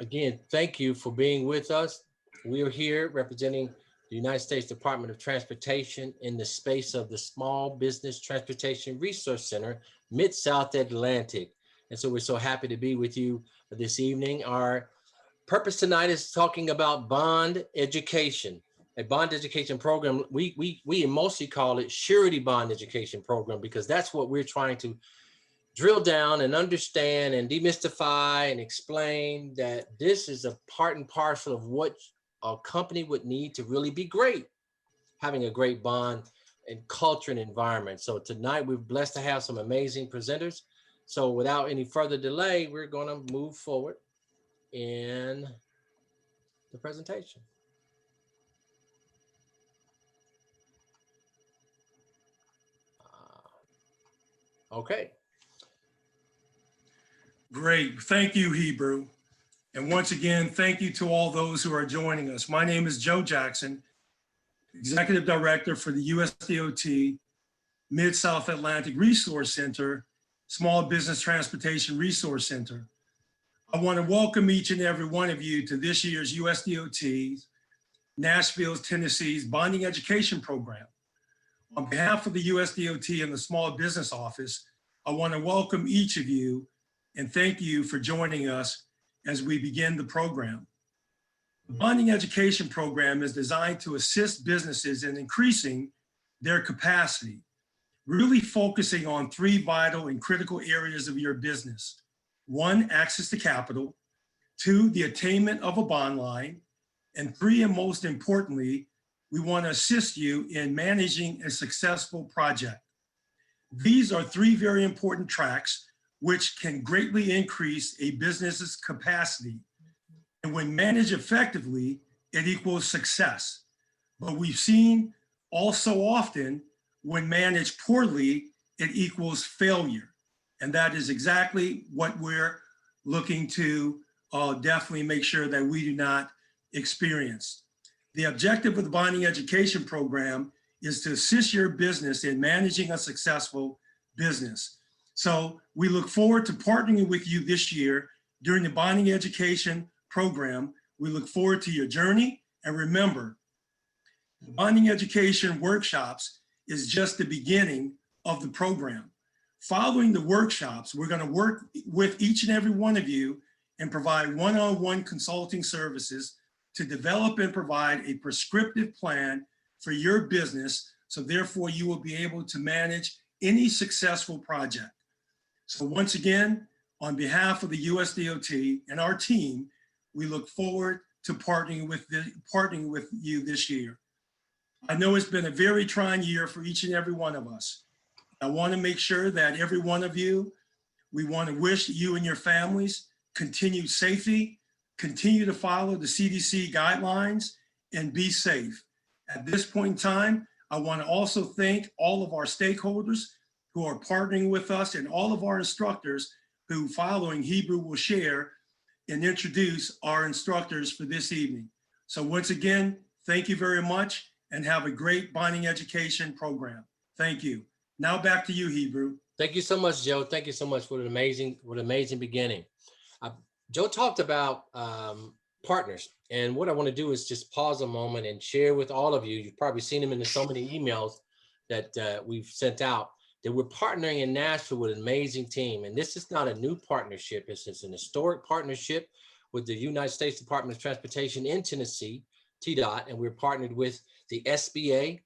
Again, thank you for being with us. We are here representing the United States Department of Transportation in the space of the Small Business Transportation Resource Center, Mid-South Atlantic. And so we're so happy to be with you this evening. Our purpose tonight is talking about bond education, a bond education program. We mostly call it Surety Bond Education Program because that's what we're trying to drill down and understand and demystify and explain that this is a part and parcel of what a company would need to really be great, having a great bond and culture and environment. So tonight we're blessed to have some amazing presenters. So without any further delay, we're going to move forward in the presentation. Okay. Great. Thank you, Hebrew. And once again, thank you to all those who are joining us. My name is Joe Jackson, Executive Director for the USDOT Mid-South Atlantic Resource Center, Small Business Transportation Resource Center. I want to welcome each and every one of you to this year's USDOT's Nashville, Tennessee's Bonding Education Program. On behalf of the USDOT and the Small Business Office, I want to welcome each of you and thank you for joining us as we begin the program. The Bonding Education Program is designed to assist businesses in increasing their capacity, really focusing on three vital and critical areas of your business. One, access to capital. Two, the attainment of a bond line. And three, and most importantly, we want to assist you in managing a successful project. These are three very important tracks which can greatly increase a business's capacity. And when managed effectively, it equals success. But we've seen also often when managed poorly, it equals failure. And that is exactly what we're looking to definitely make sure that we do not experience. The objective of the Bonding Education Program is to assist your business in managing a successful business. So we look forward to partnering with you this year during the Bonding Education Program. We look forward to your journey. And remember, the Bonding Education workshops is just the beginning of the program. Following the workshops, we're going to work with each and every one of you and provide one-on-one consulting services to develop and provide a prescriptive plan for your business. So therefore, you will be able to manage any successful project. So once again, on behalf of the USDOT and our team, we look forward to partnering with you this year. I know it's been a very trying year for each and every one of us. I want to make sure that every one of you, we want to wish you and your families continued safety, continue to follow the CDC guidelines, and be safe. At this point in time, I want to also thank all of our stakeholders who are partnering with us and all of our instructors who, following Hebrew, will share and introduce our instructors for this evening. So once again, thank you very much and have a great bonding education program. Thank you. Now back to you, Hebrew. Thank you so much, Joe. Thank you so much for an amazing beginning. Joe talked about partners, and what I want to do is just pause a moment and share with all of you. You've probably seen them in so many emails that we've sent out, that we're partnering in Nashville with an amazing team. And this is not a new partnership. It's an historic partnership with the United States Department of Transportation in Tennessee, TDOT, and we're partnered with the SBA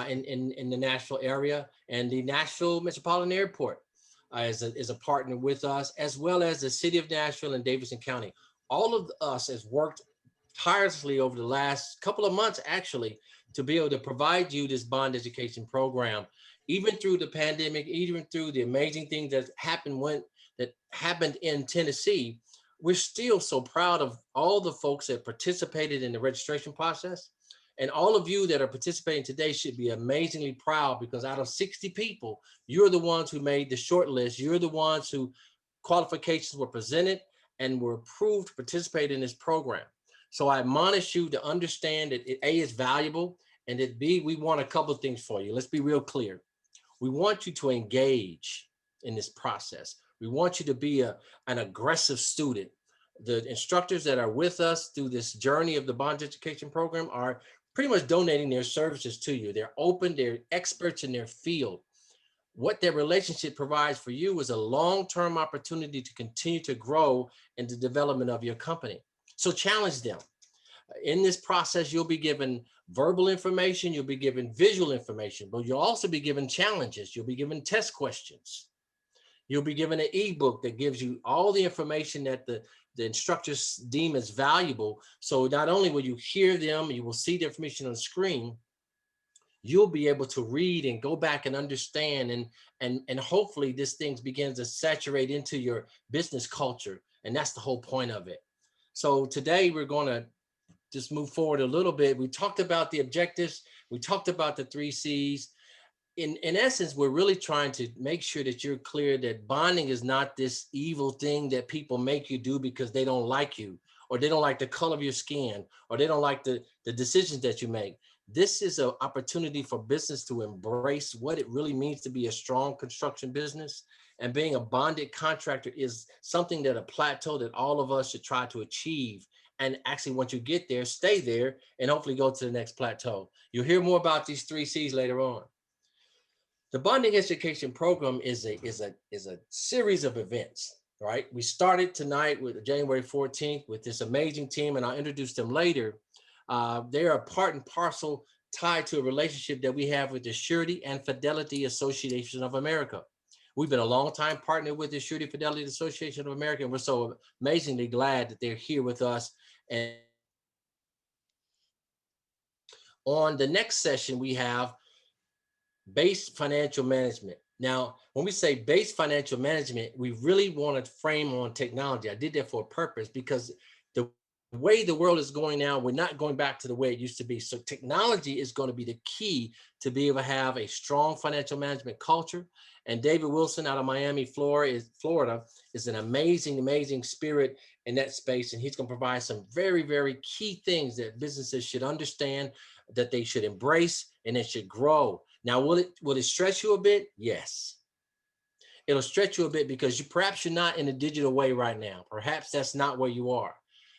in the Nashville area, and the Nashville Metropolitan Airport is a partner with us, as well as the City of Nashville and Davidson County. All of us has worked tirelessly over the last couple of months, actually, to be able to provide you this bond education program. Even through the pandemic, even through the amazing things that happened in Tennessee, we're still so proud of all the folks that participated in the registration process. And all of you that are participating today should be amazingly proud, because out of 60 people, you're the ones who made the short list. You're the ones who qualifications were presented and were approved to participate in this program. So I admonish you to understand that A, is valuable, and that B, we want a couple of things for you. Let's be real clear. We want you to engage in this process. We want you to be an aggressive student, the instructors that are with us through this journey of the bond education program are pretty much donating their services to you. They're open, they're experts in their field. What their relationship provides for you is a long-term opportunity to continue to grow in the development of your company. So challenge them. In this process, you'll be given verbal information, you'll be given visual information, but you'll also be given challenges. You'll be given test questions. You'll be given an ebook that gives you all the information that the instructors deem as valuable. So not only will you hear them, you will see the information on the screen, you'll be able to read and go back and understand, and hopefully this thing begins to saturate into your business culture. And that's the whole point of it. So today we're going to just move forward a little bit. We talked about the objectives. We talked about the 3 C's. In essence, we're really trying to make sure that you're clear that bonding is not this evil thing that people make you do because they don't like you, or they don't like the color of your skin, or they don't like the decisions that you make. This is an opportunity for business to embrace what it really means to be a strong construction business. And being a bonded contractor is something that a plateau that all of us should try to achieve. And actually, once you get there, stay there and hopefully go to the next plateau. You'll hear more about these 3 C's later on. The bonding education program is a series of events, right? We started tonight with January 14th with this amazing team, and I'll introduce them later. They are part and parcel tied to a relationship that we have with the Surety and Fidelity Association of America. We've been a long time partner with the Surety Fidelity Association of America, and we're so amazingly glad that they're here with us. And on the next session, we have base financial management. Now, when we say base financial management, we really want to frame on technology. I did that for a purpose because the way the world is going now, we're not going back to the way it used to be. So technology is going to be the key to be able to have a strong financial management culture. And David Wilson out of Miami, Florida, is an amazing spirit in that space. And he's going to provide some very, very key things that businesses should understand, that they should embrace, and it should grow. Now, will it stretch you a bit? Yes. It'll stretch you a bit because perhaps you're not in a digital way right now. Perhaps that's not where you are.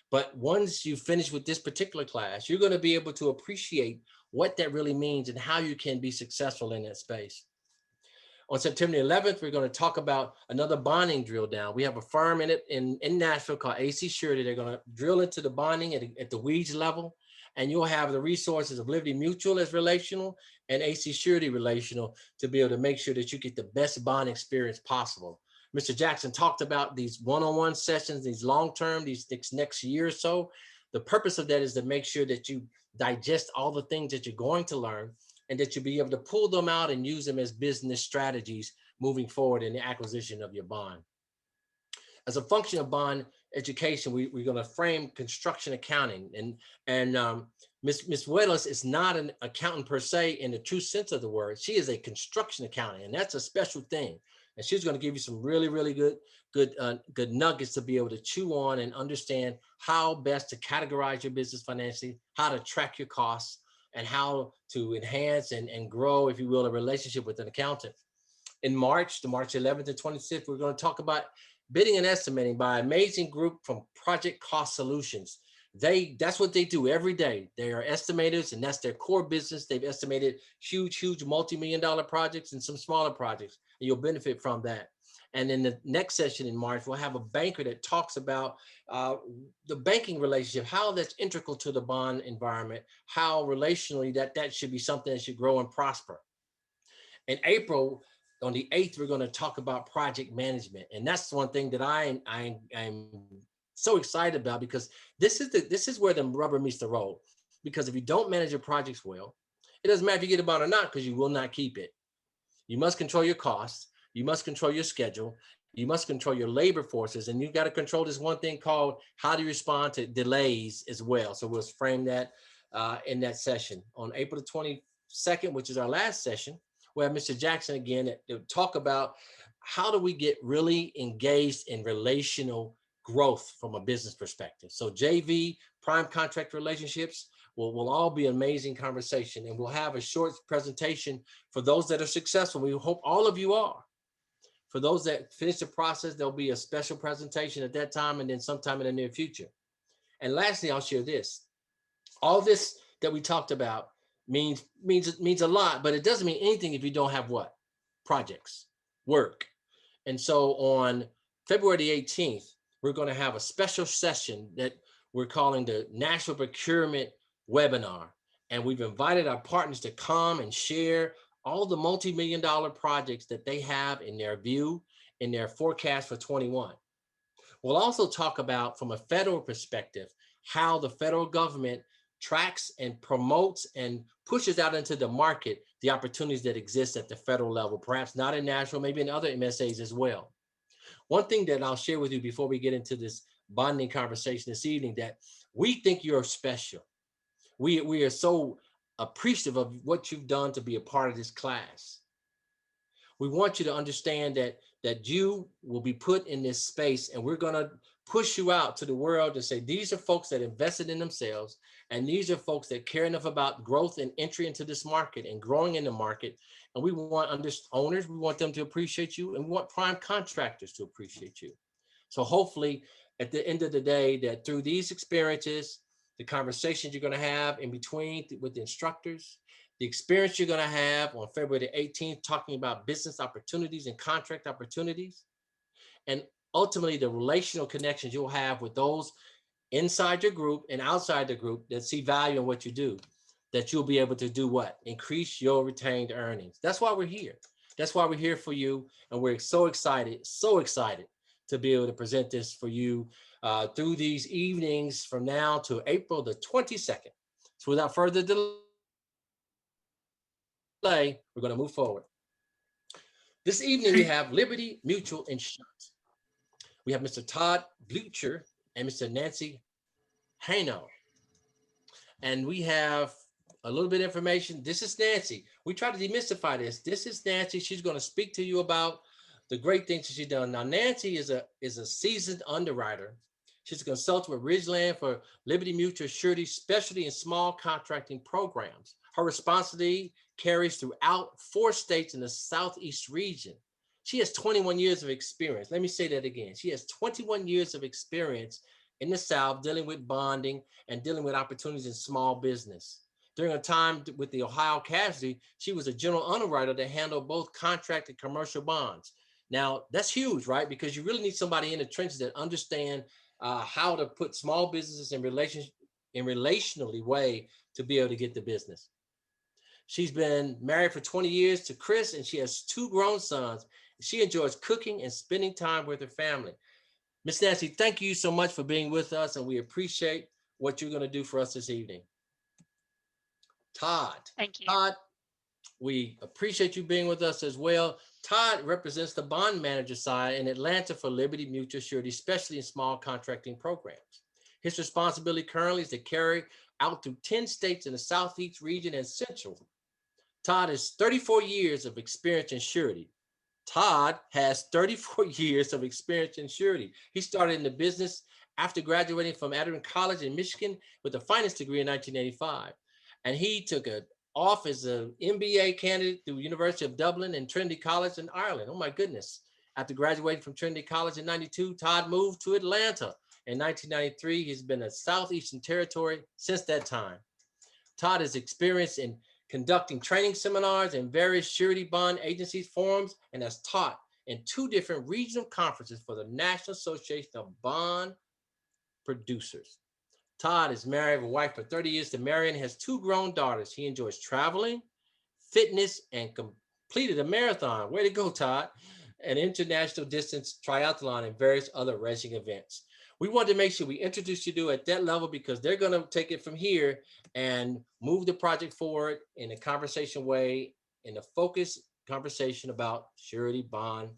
But once you finish with this particular class, you're going to be able to appreciate what that really means and how you can be successful in that space. On September 11th, we're going to talk about another bonding drill down. We have a firm in Nashville called AC Surety. They're going to drill into the bonding at the weeds level. And you'll have the resources of Liberty Mutual as relational and AC Surety relational to be able to make sure that you get the best bond experience possible. Mr. Jackson talked about these one-on-one sessions, these long-term, these next year or so. The purpose of that is to make sure that you digest all the things that you're going to learn and that you'll be able to pull them out and use them as business strategies moving forward in the acquisition of your bond. As a function of bond education, we're going to frame construction accounting, and Ms. Wells is not an accountant per se in the true sense of the word. She is a construction accountant, and that's a special thing. And she's going to give you some really good nuggets to be able to chew on and understand how best to categorize your business financially, how to track your costs, and how to enhance and grow, if you will, a relationship with an accountant. In March, the March 11th and 26th, we're going to talk about bidding and estimating by an amazing group from Project Cost Solutions. That's what they do every day. They are estimators, and that's their core business. They've estimated huge multi-million-dollar projects and some smaller projects, and you'll benefit from that. And in the next session in March, we'll have a banker that talks about the banking relationship, how that's integral to the bond environment, how relationally that should be something that should grow and prosper. In April, on the 8th, we're going to talk about project management. And that's one thing that I'm so excited about, because this is where the rubber meets the road. Because if you don't manage your projects well, it doesn't matter if you get a bond or not, because you will not keep it. You must control your costs. You must control your schedule. You must control your labor forces. And you've got to control this one thing called how do you respond to delays as well. So we'll frame that in that session. On April the 22nd, which is our last session, we'll have Mr. Jackson again to talk about how do we get really engaged in relational growth from a business perspective. So JV, prime contract relationships will all be an amazing conversation. And we'll have a short presentation for those that are successful. We hope all of you are. For those that finish the process, there'll be a special presentation at that time and then sometime in the near future. And lastly, I'll share this. All this that we talked about means a lot, but it doesn't mean anything if you don't have what? Projects, work. And so on February the 18th, we're going to have a special session that we're calling the National Procurement Webinar. And we've invited our partners to come and share all the multi-million-dollar projects that they have in their view, in their forecast for 21. We'll also talk about, from a federal perspective, how the federal government tracks and promotes and pushes out into the market the opportunities that exist at the federal level, perhaps not in Nashville, maybe in other MSAs as well. One thing that I'll share with you before we get into this bonding conversation this evening, that we think you're special. We are so appreciative of what you've done to be a part of this class. We want you to understand that you will be put in this space, and we're going to push you out to the world to say, these are folks that invested in themselves, and these are folks that care enough about growth and entry into this market and growing in the market. And we want owners, we want them to appreciate you, and we want prime contractors to appreciate you. So hopefully at the end of the day, that through these experiences, the conversations you're going to have in between with the instructors, the experience you're going to have on February the 18th, talking about business opportunities and contract opportunities, and ultimately the relational connections you'll have with those inside your group and outside the group that see value in what you do, that you'll be able to do what? Increase your retained earnings. That's why we're here. That's why we're here for you. And we're so excited to be able to present this for you through these evenings from now to April the 22nd. So without further delay, we're going to move forward. This evening, we have Liberty Mutual Insurance. We have Mr. Todd Buechter and Mr. Nancy Hano. And we have a little bit of information. This is Nancy. We try to demystify this. This is Nancy. She's going to speak to you about the great things that she's done. Now, Nancy is a seasoned underwriter. She's a consultant with Ridgeland for Liberty Mutual Surety specialty and small contracting programs. Her responsibility carries throughout 4 states in the Southeast region. She has 21 years of experience. Let me say that again. She has 21 years of experience in the South dealing with bonding and dealing with opportunities in small business. During a time with the Ohio Casualty, she was a general underwriter that handled both contract and commercial bonds. Now, that's huge, right? Because you really need somebody in the trenches that understand how to put small businesses in relationally way to be able to get the business. She's been married for 20 years to Chris, and she has 2 grown sons. She enjoys cooking and spending time with her family. Miss Nancy, thank you so much for being with us, and we appreciate what you're going to do for us this evening. Todd. Thank you. Todd, we appreciate you being with us as well. Todd represents the bond manager side in Atlanta for Liberty Mutual Surety, especially in small contracting programs. His responsibility currently is to carry out through 10 states in the Southeast region and Central. Todd has 34 years of experience in surety. Todd has 34 years of experience in surety. He started in the business after graduating from Adderton College in Michigan with a finance degree in 1985. And he took off as an MBA candidate through University of Dublin and Trinity College in Ireland. Oh my goodness. After graduating from Trinity College in 92, Todd moved to Atlanta. In 1993, he's been a Southeastern Territory since that time. Todd is experienced in conducting training seminars in various surety bond agencies forums, and has taught in 2 different regional conferences for the National Association of Bond Producers. Todd is married with a wife for 30 years to Marion, has 2 grown daughters. He enjoys traveling, fitness, and completed a marathon. Way to go, Todd. An international distance triathlon and various other racing events. We wanted to make sure we introduce you to at that level because they're going to take it from here and move the project forward in a conversation way, in a focused conversation about surety bond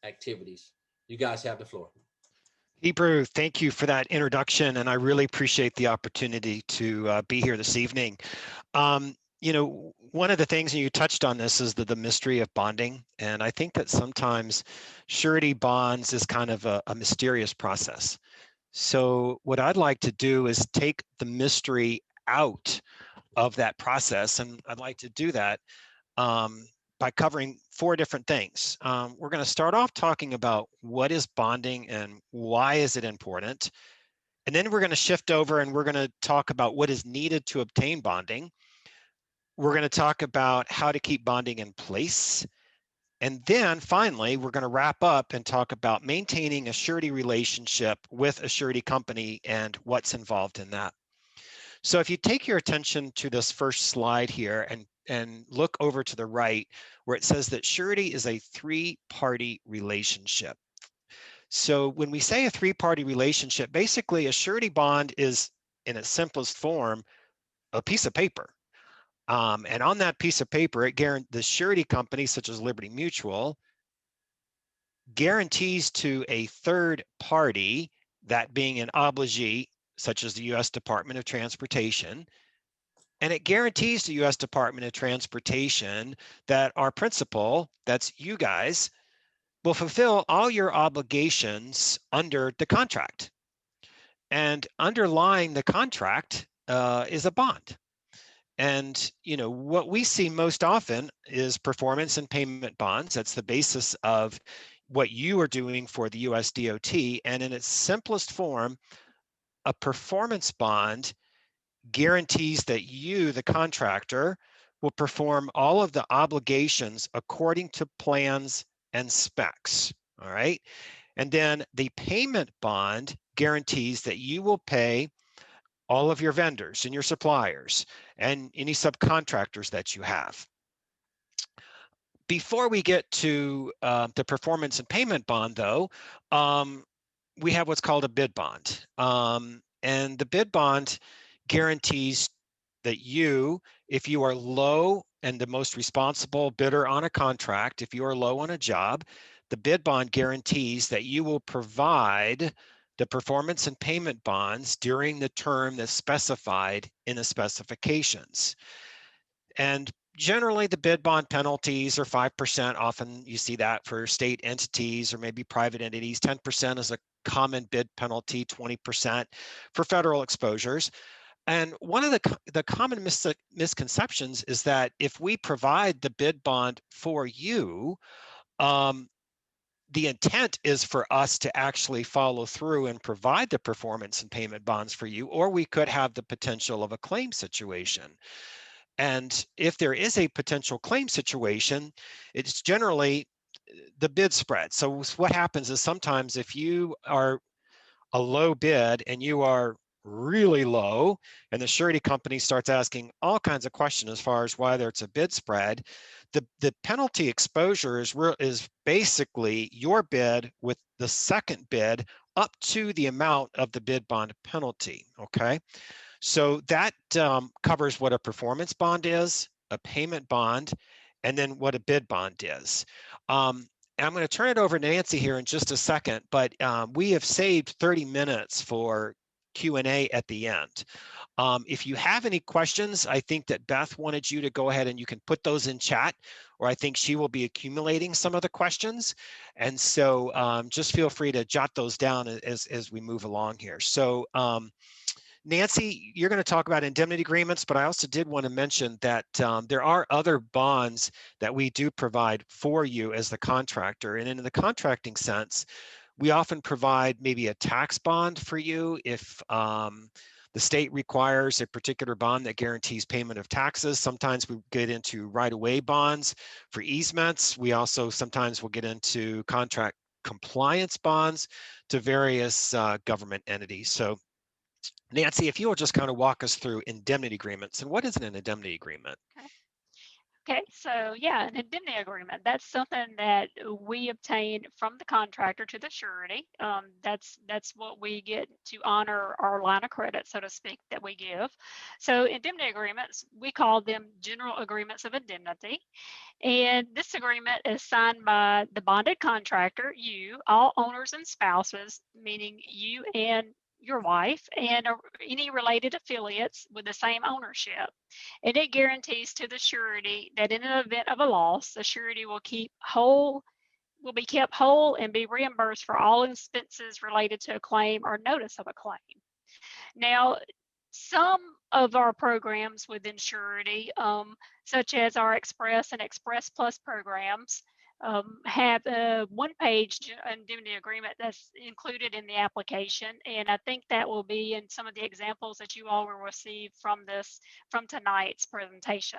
activities. You guys have the floor. Hebrew, thank you for that introduction, and I really appreciate the opportunity to be here this evening. You know, one of the things, and you touched on this, is the mystery of bonding, and I think that sometimes surety bonds is kind of a mysterious process. So what I'd like to do is take the mystery out of that process, and I'd like to do that by covering 4 different things. We're going to start off talking about what is bonding and why is it important. And then we're going to shift over and we're going to talk about what is needed to obtain bonding. We're going to talk about how to keep bonding in place. And then finally, we're going to wrap up and talk about maintaining a surety relationship with a surety company and what's involved in that. So if you take your attention to this first slide here and look over to the right, where it says that surety is a 3-party relationship. So when we say a 3-party relationship, basically a surety bond is, in its simplest form, a piece of paper. And on that piece of paper, the surety company, such as Liberty Mutual, guarantees to a third party, that being an obligee, such as the U.S. Department of Transportation, and it guarantees the U.S. Department of Transportation that our principal, that's you guys, will fulfill all your obligations under the contract. And underlying the contract is a bond. And what we see most often is performance and payment bonds. That's the basis of what you are doing for the US DOT. And in its simplest form, a performance bond guarantees that you, the contractor, will perform all of the obligations according to plans and specs. All right. And then the payment bond guarantees that you will pay all of your vendors and your suppliers and any subcontractors that you have. Before we get to the performance and payment bond, though, we have what's called a bid bond. And the bid bond guarantees that you, if you are low and the most responsible bidder on a contract, if you are low on a job, the bid bond guarantees that you will provide the performance and payment bonds during the term that's specified in the specifications. And generally, the bid bond penalties are 5%. Often you see that for state entities or maybe private entities. 10% is a common bid penalty, 20% for federal exposures. And one of the common misconceptions is that if we provide the bid bond for you, the intent is for us to actually follow through and provide the performance and payment bonds for you, or we could have the potential of a claim situation. And if there is a potential claim situation, it's generally the bid spread. So what happens is sometimes if you are a low bid and you are really low and the surety company starts asking all kinds of questions as far as whether it's a bid spread, the penalty exposure is basically your bid with the second bid up to the amount of the bid bond penalty. Okay, so that covers what a performance bond is, a payment bond, and then what a bid bond is. And I'm going to turn it over to Nancy here in just a second, but we have saved 30 minutes for Q&A at the end. If you have any questions, I think that Beth wanted you to go ahead and you can put those in chat, or I think she will be accumulating some of the questions. And so just feel free to jot those down as we move along here. So Nancy, you're going to talk about indemnity agreements, but I also did want to mention that there are other bonds that we do provide for you as the contractor. And in the contracting sense, we often provide maybe a tax bond for you if the state requires a particular bond that guarantees payment of taxes. Sometimes we get into right-of-way bonds for easements. We also sometimes will get into contract compliance bonds to various government entities. So Nancy, if you will just kind of walk us through indemnity agreements, and what is an indemnity agreement? Okay, so yeah, an indemnity agreement, that's something that we obtain from the contractor to the surety. That's what we get to honor our line of credit, so to speak, that we give. So indemnity agreements, we call them general agreements of indemnity. And this agreement is signed by the bonded contractor, you, all owners and spouses, meaning you and your wife, and any related affiliates with the same ownership. And it guarantees to the surety that in an event of a loss, the surety will be kept whole and be reimbursed for all expenses related to a claim or notice of a claim. Now, Some of our programs within Surety, such as our Express and Express Plus programs, have a one-page indemnity agreement that's included in the application, and I think that will be in some of the examples that you all will receive from tonight's presentation.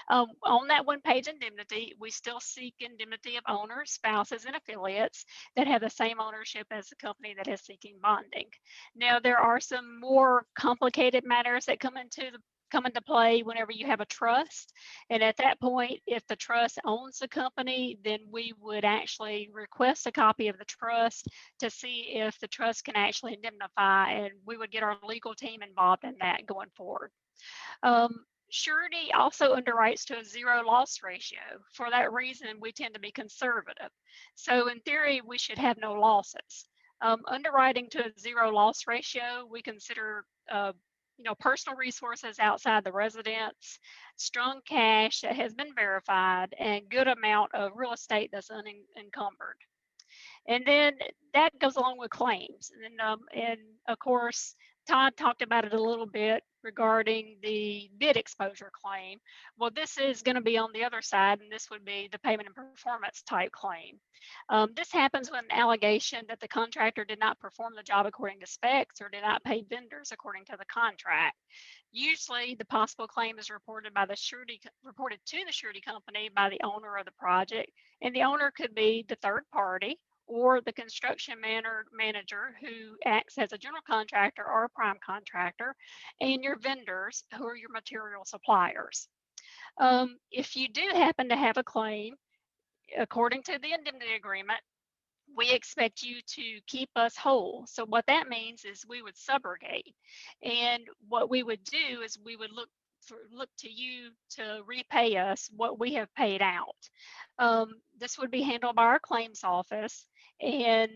On that one-page indemnity, we still seek indemnity of owners, spouses, and affiliates that have the same ownership as the company that is seeking bonding. Now, there are some more complicated matters that come into play whenever you have a trust. And at that point, if the trust owns the company, then we would actually request a copy of the trust to see if the trust can actually indemnify, and we would get our legal team involved in that going forward. Surety also underwrites to a zero loss ratio. For that reason, we tend to be conservative. So in theory, we should have no losses. Underwriting to a zero loss ratio, we consider personal resources outside the residence, strong cash that has been verified, and good amount of real estate that's unencumbered. And then that goes along with claims. And of course, Todd talked about it a little bit regarding the bid exposure claim. Well, this is going to be on the other side, and this would be the payment and performance type claim. This happens when an allegation that the contractor did not perform the job according to specs or did not pay vendors according to the contract. Usually, the possible claim is reported to the surety company by the owner of the project, and the owner could be the third party or the construction manager who acts as a general contractor or a prime contractor, and your vendors who are your material suppliers. If you do happen to have a claim, according to the indemnity agreement, we expect you to keep us whole. So what that means is we would subrogate. And what we would do is we would look to you to repay us what we have paid out. This would be handled by our claims office. And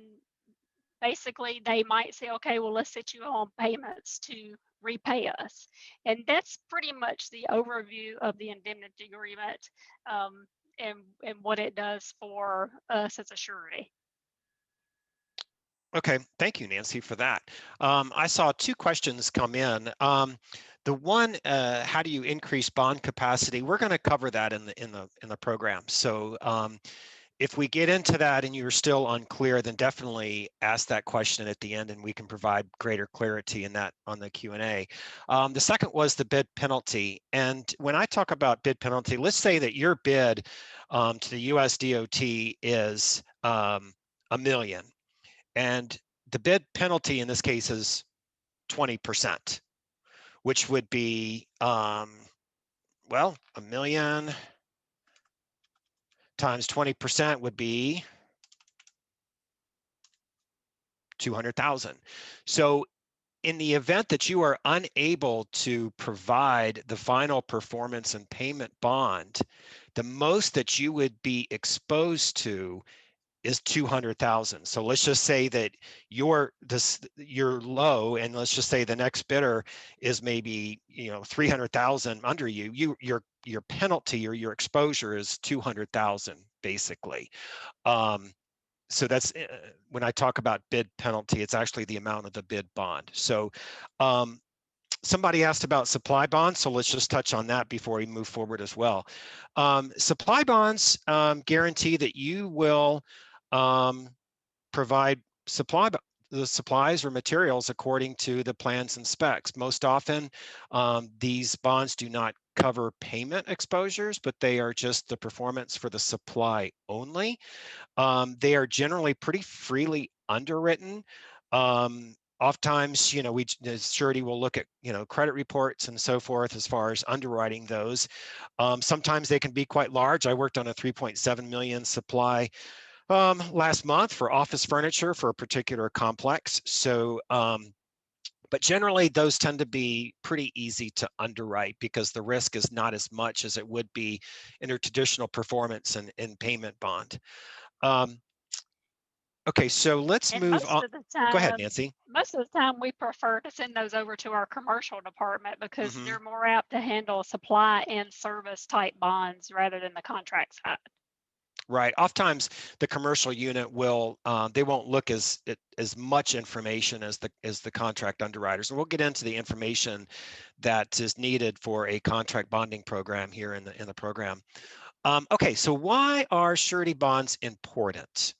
basically they might say, okay, well, let's set you on payments to repay us. And that's pretty much the overview of the indemnity agreement and what it does for us as a surety. Okay, thank you, Nancy, for that. I saw two questions come in. The one, how do you increase bond capacity? We're going to cover that in the program. So if we get into that and you're still unclear, then definitely ask that question at the end, and we can provide greater clarity in that on the Q&A. The second was the bid penalty. And when I talk about bid penalty, let's say that your bid to the US DOT is $1 million. And the bid penalty in this case is 20%, which would be, well, $1 million times 20% would be 200,000. So in the event that you are unable to provide the final performance and payment bond, the most that you would be exposed to is 200,000. So let's just say that you're low, and let's just say the next bidder is maybe 300,000 under you. Your penalty or your exposure is 200,000 basically. So that's when I talk about bid penalty, it's actually the amount of the bid bond. So somebody asked about supply bonds, so let's just touch on that before we move forward as well. Supply bonds guarantee that you will provide the supplies or materials according to the plans and specs. Most often, these bonds do not cover payment exposures, but they are just the performance for the supply only. They are generally pretty freely underwritten. Oftentimes, we surety will look at credit reports and so forth as far as underwriting those. Sometimes they can be quite large. I worked on a 3.7 million supply last month for office furniture for a particular complex. So, but generally those tend to be pretty easy to underwrite because the risk is not as much as it would be in a traditional performance and payment bond. Okay, so let's move on. Go ahead, Nancy. Most of the time we prefer to send those over to our commercial department because they're more apt to handle supply and service type bonds rather than the contract side. right? Oftentimes the commercial unit will, they won't look as much information as the contract underwriters. And we'll get into the information that is needed for a contract bonding program here in the program. Okay, so why are surety bonds important?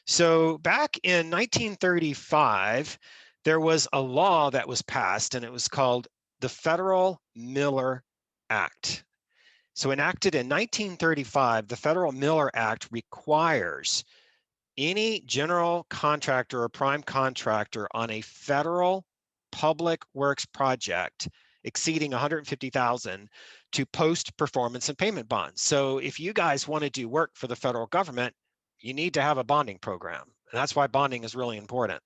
So back in 1935, there was a law that was passed, and it was called the Federal Miller Act. So enacted in 1935, the Federal Miller Act requires any general contractor or prime contractor on a federal public works project exceeding 150,000 to post performance and payment bonds. So if you guys want to do work for the federal government, you need to have a bonding program. And that's why bonding is really important.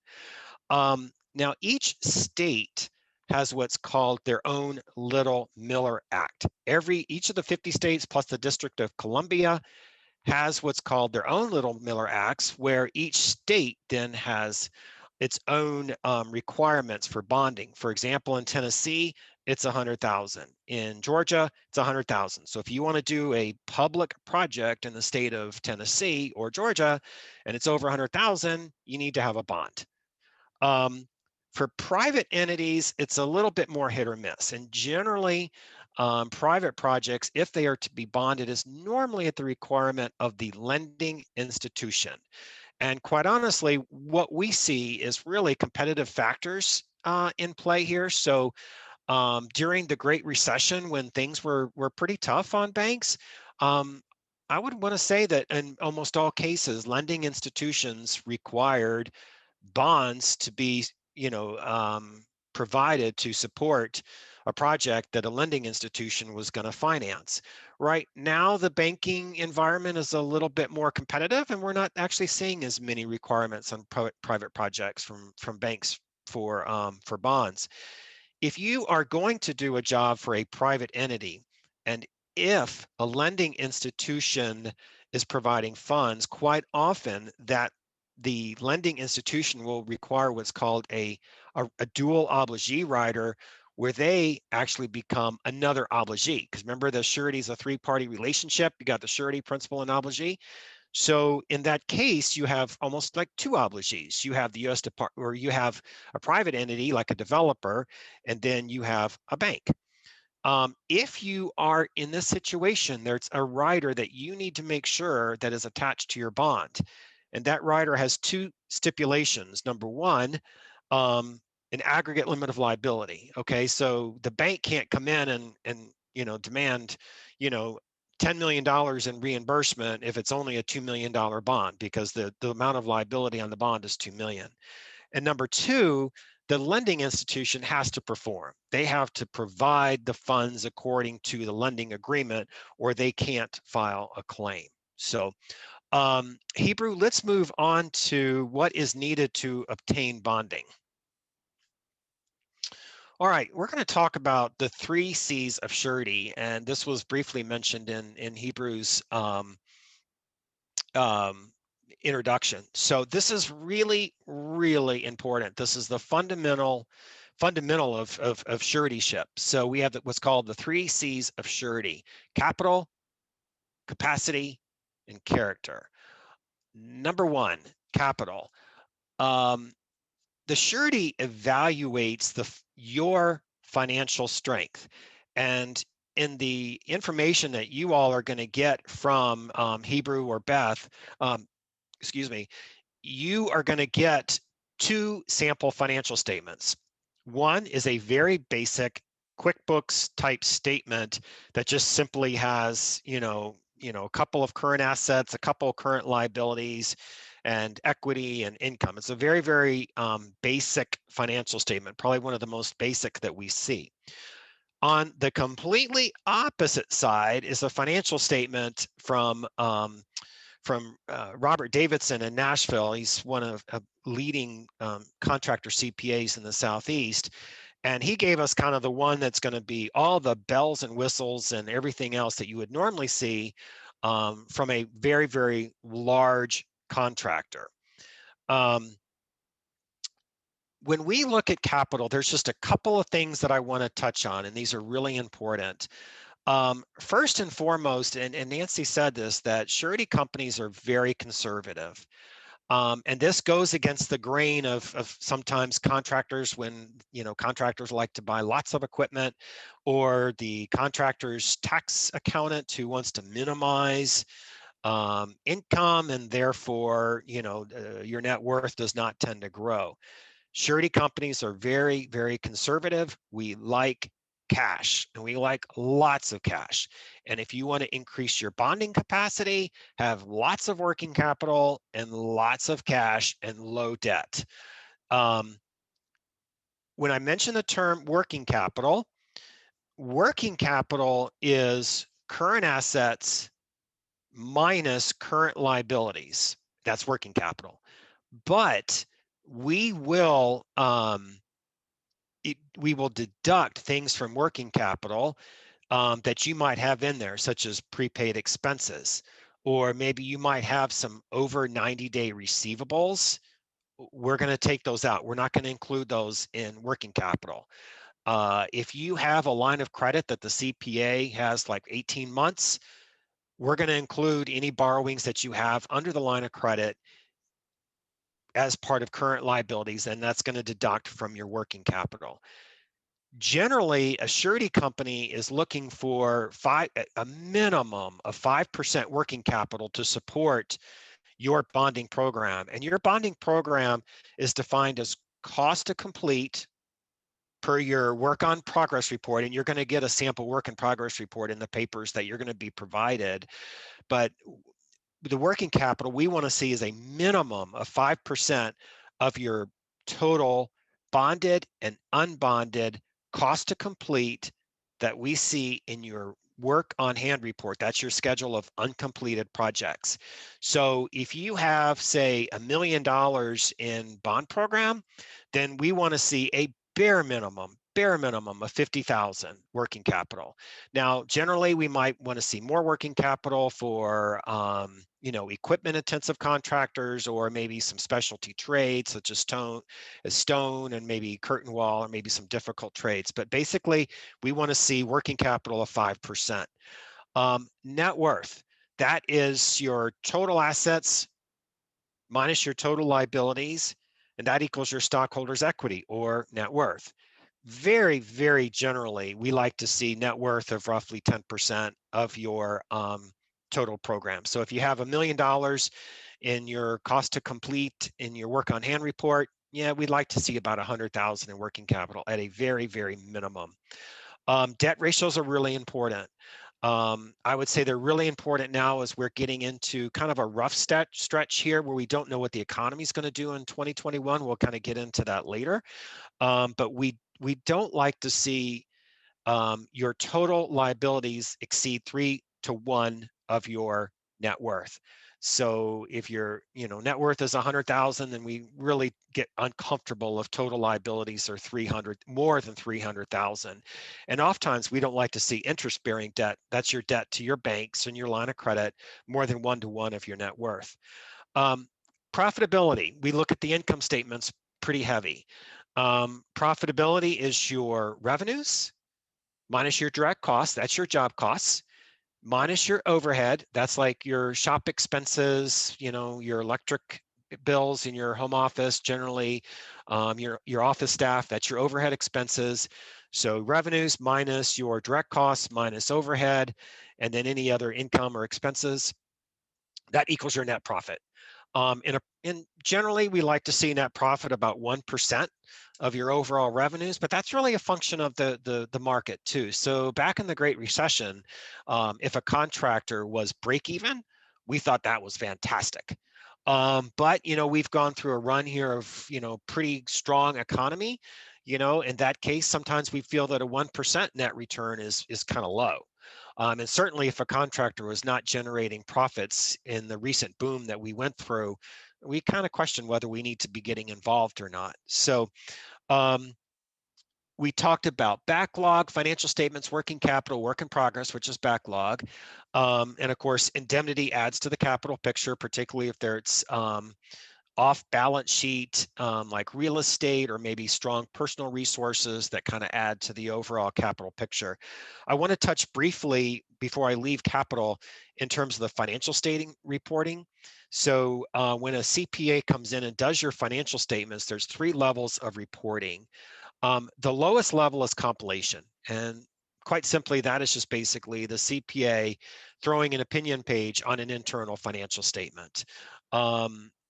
Now, each state has what's called their own little Miller Act. Each of the 50 states plus the District of Columbia has what's called their own little Miller Acts, where each state then has its own requirements for bonding. For example, in Tennessee, it's 100,000. In Georgia, it's 100,000. So if you want to do a public project in the state of Tennessee or Georgia, and it's over 100,000, you need to have a bond. For private entities, it's a little bit more hit or miss. And generally, private projects, if they are to be bonded, is normally at the requirement of the lending institution. And quite honestly, what we see is really competitive factors in play here. So during the Great Recession, when things were pretty tough on banks, I would want to say that in almost all cases, lending institutions required bonds to be, provided to support a project that a lending institution was going to finance. Right now, the banking environment is a little bit more competitive, and we're not actually seeing as many requirements on private projects from banks for bonds. If you are going to do a job for a private entity, and if a lending institution is providing funds, quite often that the lending institution will require what's called a dual obligee rider, where they actually become another obligee. Because remember, the surety is a three-party relationship. You got the surety, principal, and obligee. So in that case, you have almost like two obligees. You have the U.S. Department, or you have a private entity like a developer, and then you have a bank. If you are in this situation, there's a rider that you need to make sure that is attached to your bond. And that rider has two stipulations. Number one, an aggregate limit of liability. Okay, so the bank can't come in and demand, $10 million in reimbursement if it's only a $2 million bond, because the amount of liability on the bond is $2 million. And number two, the lending institution has to perform. They have to provide the funds according to the lending agreement, or they can't file a claim. So Hebrew, let's move on to what is needed to obtain bonding. All right, we're going to talk about the 3 C's of surety, and this was briefly mentioned in Hebrew's introduction. So this is really, really important. This is the fundamental of suretyship. So we have what's called the 3 C's of surety: capital, capacity, and character. Number one, capital. The surety evaluates your financial strength, and in the information that you all are going to get from Hebrew or Beth, you are going to get 2 sample financial statements. One is a very basic QuickBooks type statement that just simply has, a couple of current assets, a couple of current liabilities, and equity and income. It's a very, very basic financial statement, probably one of the most basic that we see. On the completely opposite side is a financial statement from Robert Davidson in Nashville. He's one of leading contractor CPAs in the Southeast. And he gave us kind of the one that's going to be all the bells and whistles and everything else that you would normally see from a very, very large contractor. When we look at capital, there's just a couple of things that I want to touch on, and these are really important. First and foremost, and Nancy said this, that surety companies are very conservative. And this goes against the grain of sometimes contractors when, contractors like to buy lots of equipment, or the contractor's tax accountant who wants to minimize income, and therefore, your net worth does not tend to grow. Surety companies are very, very conservative. We like cash, and we like lots of cash. And if you want to increase your bonding capacity, have lots of working capital and lots of cash and low debt. When I mention the term working capital is current assets minus current liabilities. That's working capital. But we will deduct things from working capital that you might have in there, such as prepaid expenses, or maybe you might have some over 90-day receivables. We're going to take those out. We're not going to include those in working capital. If you have a line of credit that the CPA has like 18 months, we're going to include any borrowings that you have under the line of credit as part of current liabilities, and that's going to deduct from your working capital. Generally, a surety company is looking for a minimum of 5% working capital to support your bonding program. And your bonding program is defined as cost to complete per your work on progress report. And you're going to get a sample work in progress report in the papers that you're going to be provided. But the working capital we want to see is a minimum of 5% of your total bonded and unbonded cost to complete that we see in your work on hand report. That's your schedule of uncompleted projects. So if you have, say, $1 million in bond program, then we want to see a bare minimum of 50,000 working capital. Now, generally, we might want to see more working capital for equipment intensive contractors, or maybe some specialty trades such as stone and maybe curtain wall, or maybe some difficult trades. But basically, we want to see working capital of 5%. Net worth, that is your total assets minus your total liabilities, and that equals your stockholders' equity or net worth. Very, very generally, we like to see net worth of roughly 10% of your total program. So if you have $1 million in your cost to complete in your work on hand report, yeah, we'd like to see about 100,000 in working capital at a very, very minimum. Debt ratios are really important. I would say they're really important now as we're getting into kind of a rough stretch here where we don't know what the economy is going to do in 2021. We'll kind of get into that later. But we don't like to see your total liabilities exceed 3 to 1 of your net worth. So if your net worth is 100,000, then we really get uncomfortable if total liabilities are more than 300,000. And oftentimes we don't like to see interest-bearing debt. That's your debt to your banks and your line of credit more than 1 to 1 of your net worth. Profitability, we look at the income statements pretty heavy. Profitability is your revenues minus your direct costs, that's your job costs, minus your overhead, that's like your shop expenses, your electric bills in your home office, generally your office staff, that's your overhead expenses. So revenues minus your direct costs minus overhead, and then any other income or expenses, that equals your net profit. And generally, we like to see net profit about 1% of your overall revenues, but that's really a function of the market too. So back in the Great Recession, if a contractor was break even, we thought that was fantastic. But we've gone through a run here of pretty strong economy. In that case, sometimes we feel that a 1% net return is kind of low. And certainly if a contractor was not generating profits in the recent boom that we went through, we kind of question whether we need to be getting involved or not. So we talked about backlog, financial statements, working capital, work in progress, which is backlog. And of course, indemnity adds to the capital picture, particularly if there's off balance sheet, like real estate or maybe strong personal resources that kind of add to the overall capital picture. I want to touch briefly before I leave capital in terms of the financial stating reporting. So when a CPA comes in and does your financial statements, there's 3 levels of reporting. The lowest level is compilation. And quite simply, that is just basically the CPA throwing an opinion page on an internal financial statement.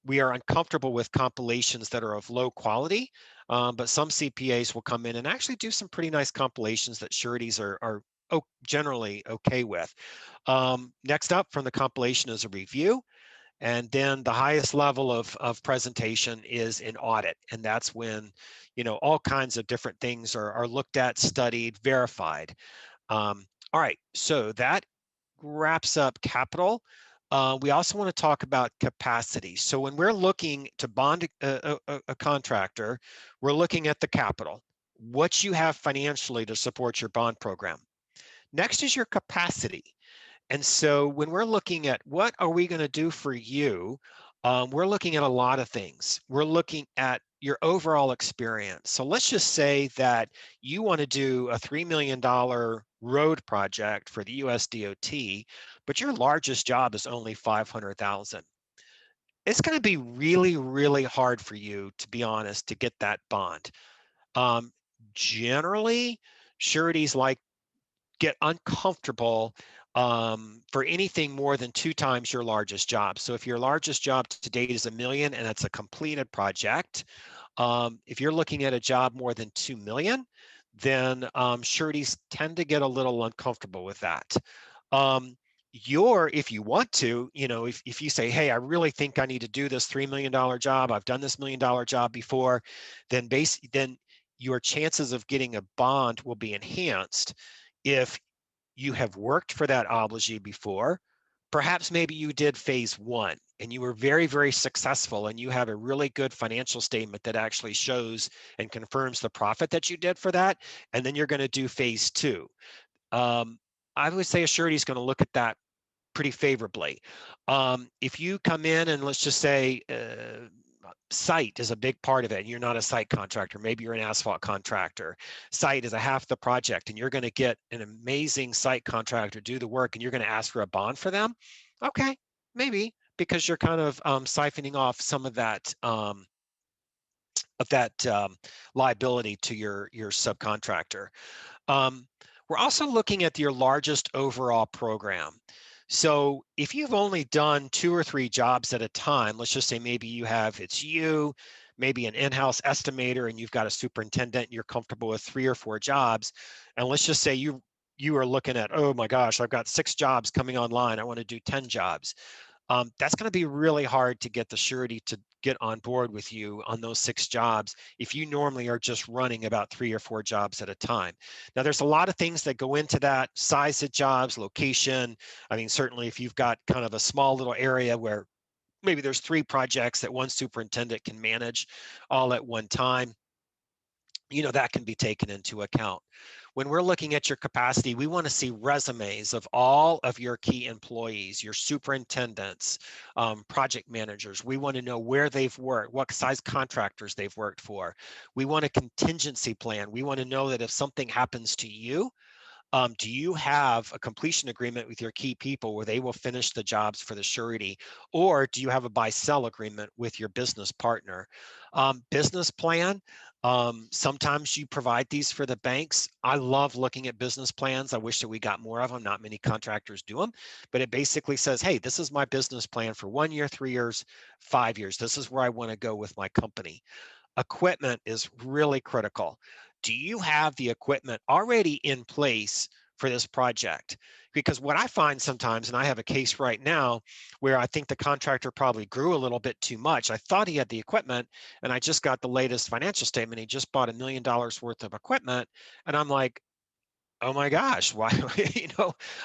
We are uncomfortable with compilations that are of low quality, but some CPAs will come in and actually do some pretty nice compilations that sureties are generally okay with. Next up from the compilation is a review. And then the highest level of presentation is an audit. And that's when, all kinds of different things are looked at, studied, verified. All right, so that wraps up capital. We also want to talk about capacity. So when we're looking to bond a contractor, we're looking at the capital, what you have financially to support your bond program. Next is your capacity. And so when we're looking at what are we going to do for you, we're looking at a lot of things. We're looking at your overall experience. So let's just say that you want to do a $3 million road project for the US DOT, but your largest job is only $500,000. It's going to be really, really hard for you, to be honest, to get that bond. Generally, sureties get uncomfortable for anything more than 2 times your largest job. So if your largest job to date is $1 million and it's a completed project, if you're looking at a job more than 2 million, then sureties tend to get a little uncomfortable with that. If you want to, if you say, hey, I really think I need to do this $3 million job, I've done this $1 million job before, then your chances of getting a bond will be enhanced if you have worked for that obligee before. Perhaps maybe you did phase 1 and you were very, very successful and you have a really good financial statement that actually shows and confirms the profit that you did for that. And then you're going to do phase 2. I would say a surety is going to look at that pretty favorably. If you come in and let's just say site is a big part of it, and you're not a site contractor, maybe you're an asphalt contractor, site is a half the project, and you're going to get an amazing site contractor do the work and you're going to ask for a bond for them. Okay, maybe, because you're kind of siphoning off some of that liability to your subcontractor. We're also looking at your largest overall program. So if you've only done 2 or 3 jobs at a time, let's just say maybe it's you, maybe an in-house estimator, and you've got a superintendent, and you're comfortable with 3 or 4 jobs. And let's just say you are looking at, oh my gosh, I've got 6 jobs coming online. I want to do 10 jobs. That's going to be really hard to get the surety to get on board with you on those 6 jobs if you normally are just running about 3 or 4 jobs at a time. Now, there's a lot of things that go into that: size of jobs, location. I mean, certainly if you've got kind of a small little area where maybe there's 3 projects that one superintendent can manage all at one time, that can be taken into account. When we're looking at your capacity, we want to see resumes of all of your key employees, your superintendents, project managers. We want to know where they've worked, what size contractors they've worked for. We want a contingency plan. We want to know that if something happens to you, do you have a completion agreement with your key people where they will finish the jobs for the surety, or do you have a buy-sell agreement with your business partner? Business plan. Sometimes you provide these for the banks. I love looking at business plans. I wish that we got more of them. Not many contractors do them, but it basically says, hey, this is my business plan for 1 year, 3 years, 5 years. This is where I want to go with my company. Equipment is really critical. Do you have the equipment already in place for this project? Because what I find sometimes, and I have a case right now where I think the contractor probably grew a little bit too much. I thought he had the equipment, and I just got the latest financial statement. He just bought $1 million worth of equipment. And I'm like, oh my gosh, why,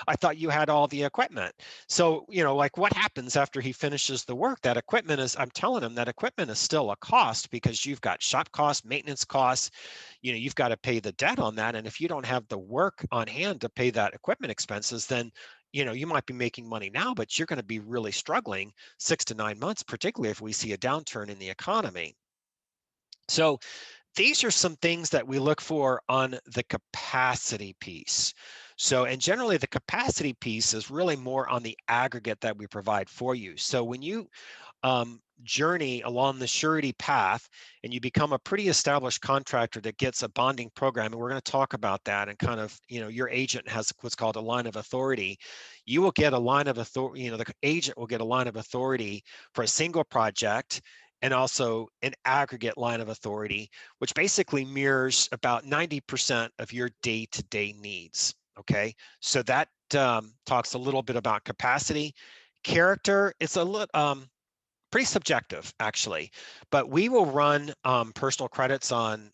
I thought you had all the equipment. So, like what happens after he finishes the work? That equipment is, I'm telling him that equipment is still a cost because you've got shop costs, maintenance costs, you've got to pay the debt on that. And if you don't have the work on hand to pay that equipment expenses, then you might be making money now, but you're going to be really struggling 6 to 9 months, particularly if we see a downturn in the economy. So these are some things that we look for on the capacity piece. So, and generally the capacity piece is really more on the aggregate that we provide for you. So when you journey along the surety path and you become a pretty established contractor that gets a bonding program, and we're going to talk about that, and kind of, your agent has what's called a line of authority. You will get a line of authority, the agent will get a line of authority for a single project, and also an aggregate line of authority, which basically mirrors about 90% of your day-to-day needs. Okay, so that talks a little bit about capacity. Character, it's a little pretty subjective, actually, but we will run personal credits on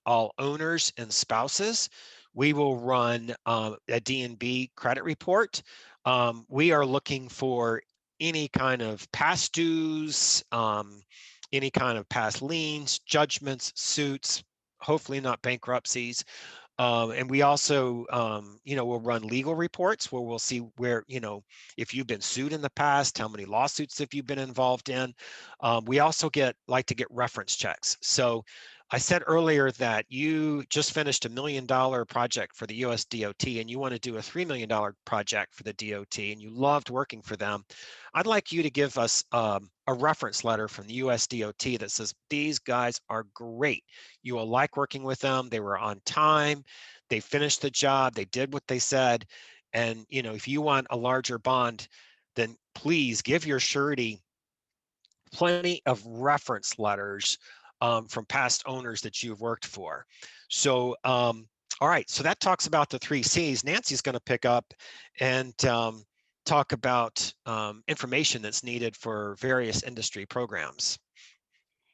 all owners and spouses. We will run a D&B credit report. We are looking for any kind of past dues, any kind of past liens, judgments, suits, hopefully not bankruptcies. And we also, we'll run legal reports where we'll see where, if you've been sued in the past, how many lawsuits have you been involved in. We also like to get reference checks. So I said earlier that you just finished $1 million project for the US DOT and you want to do a $3 million project for the DOT and you loved working for them. I'd like you to give us a reference letter from the US DOT that says, these guys are great. You will like working with them. They were on time. They finished the job. They did what they said. And, if you want a larger bond, then please give your surety plenty of reference letters from past owners that you've worked for. So, all right, so that talks about the 3 C's. Nancy's going to pick up and talk about information that's needed for various industry programs.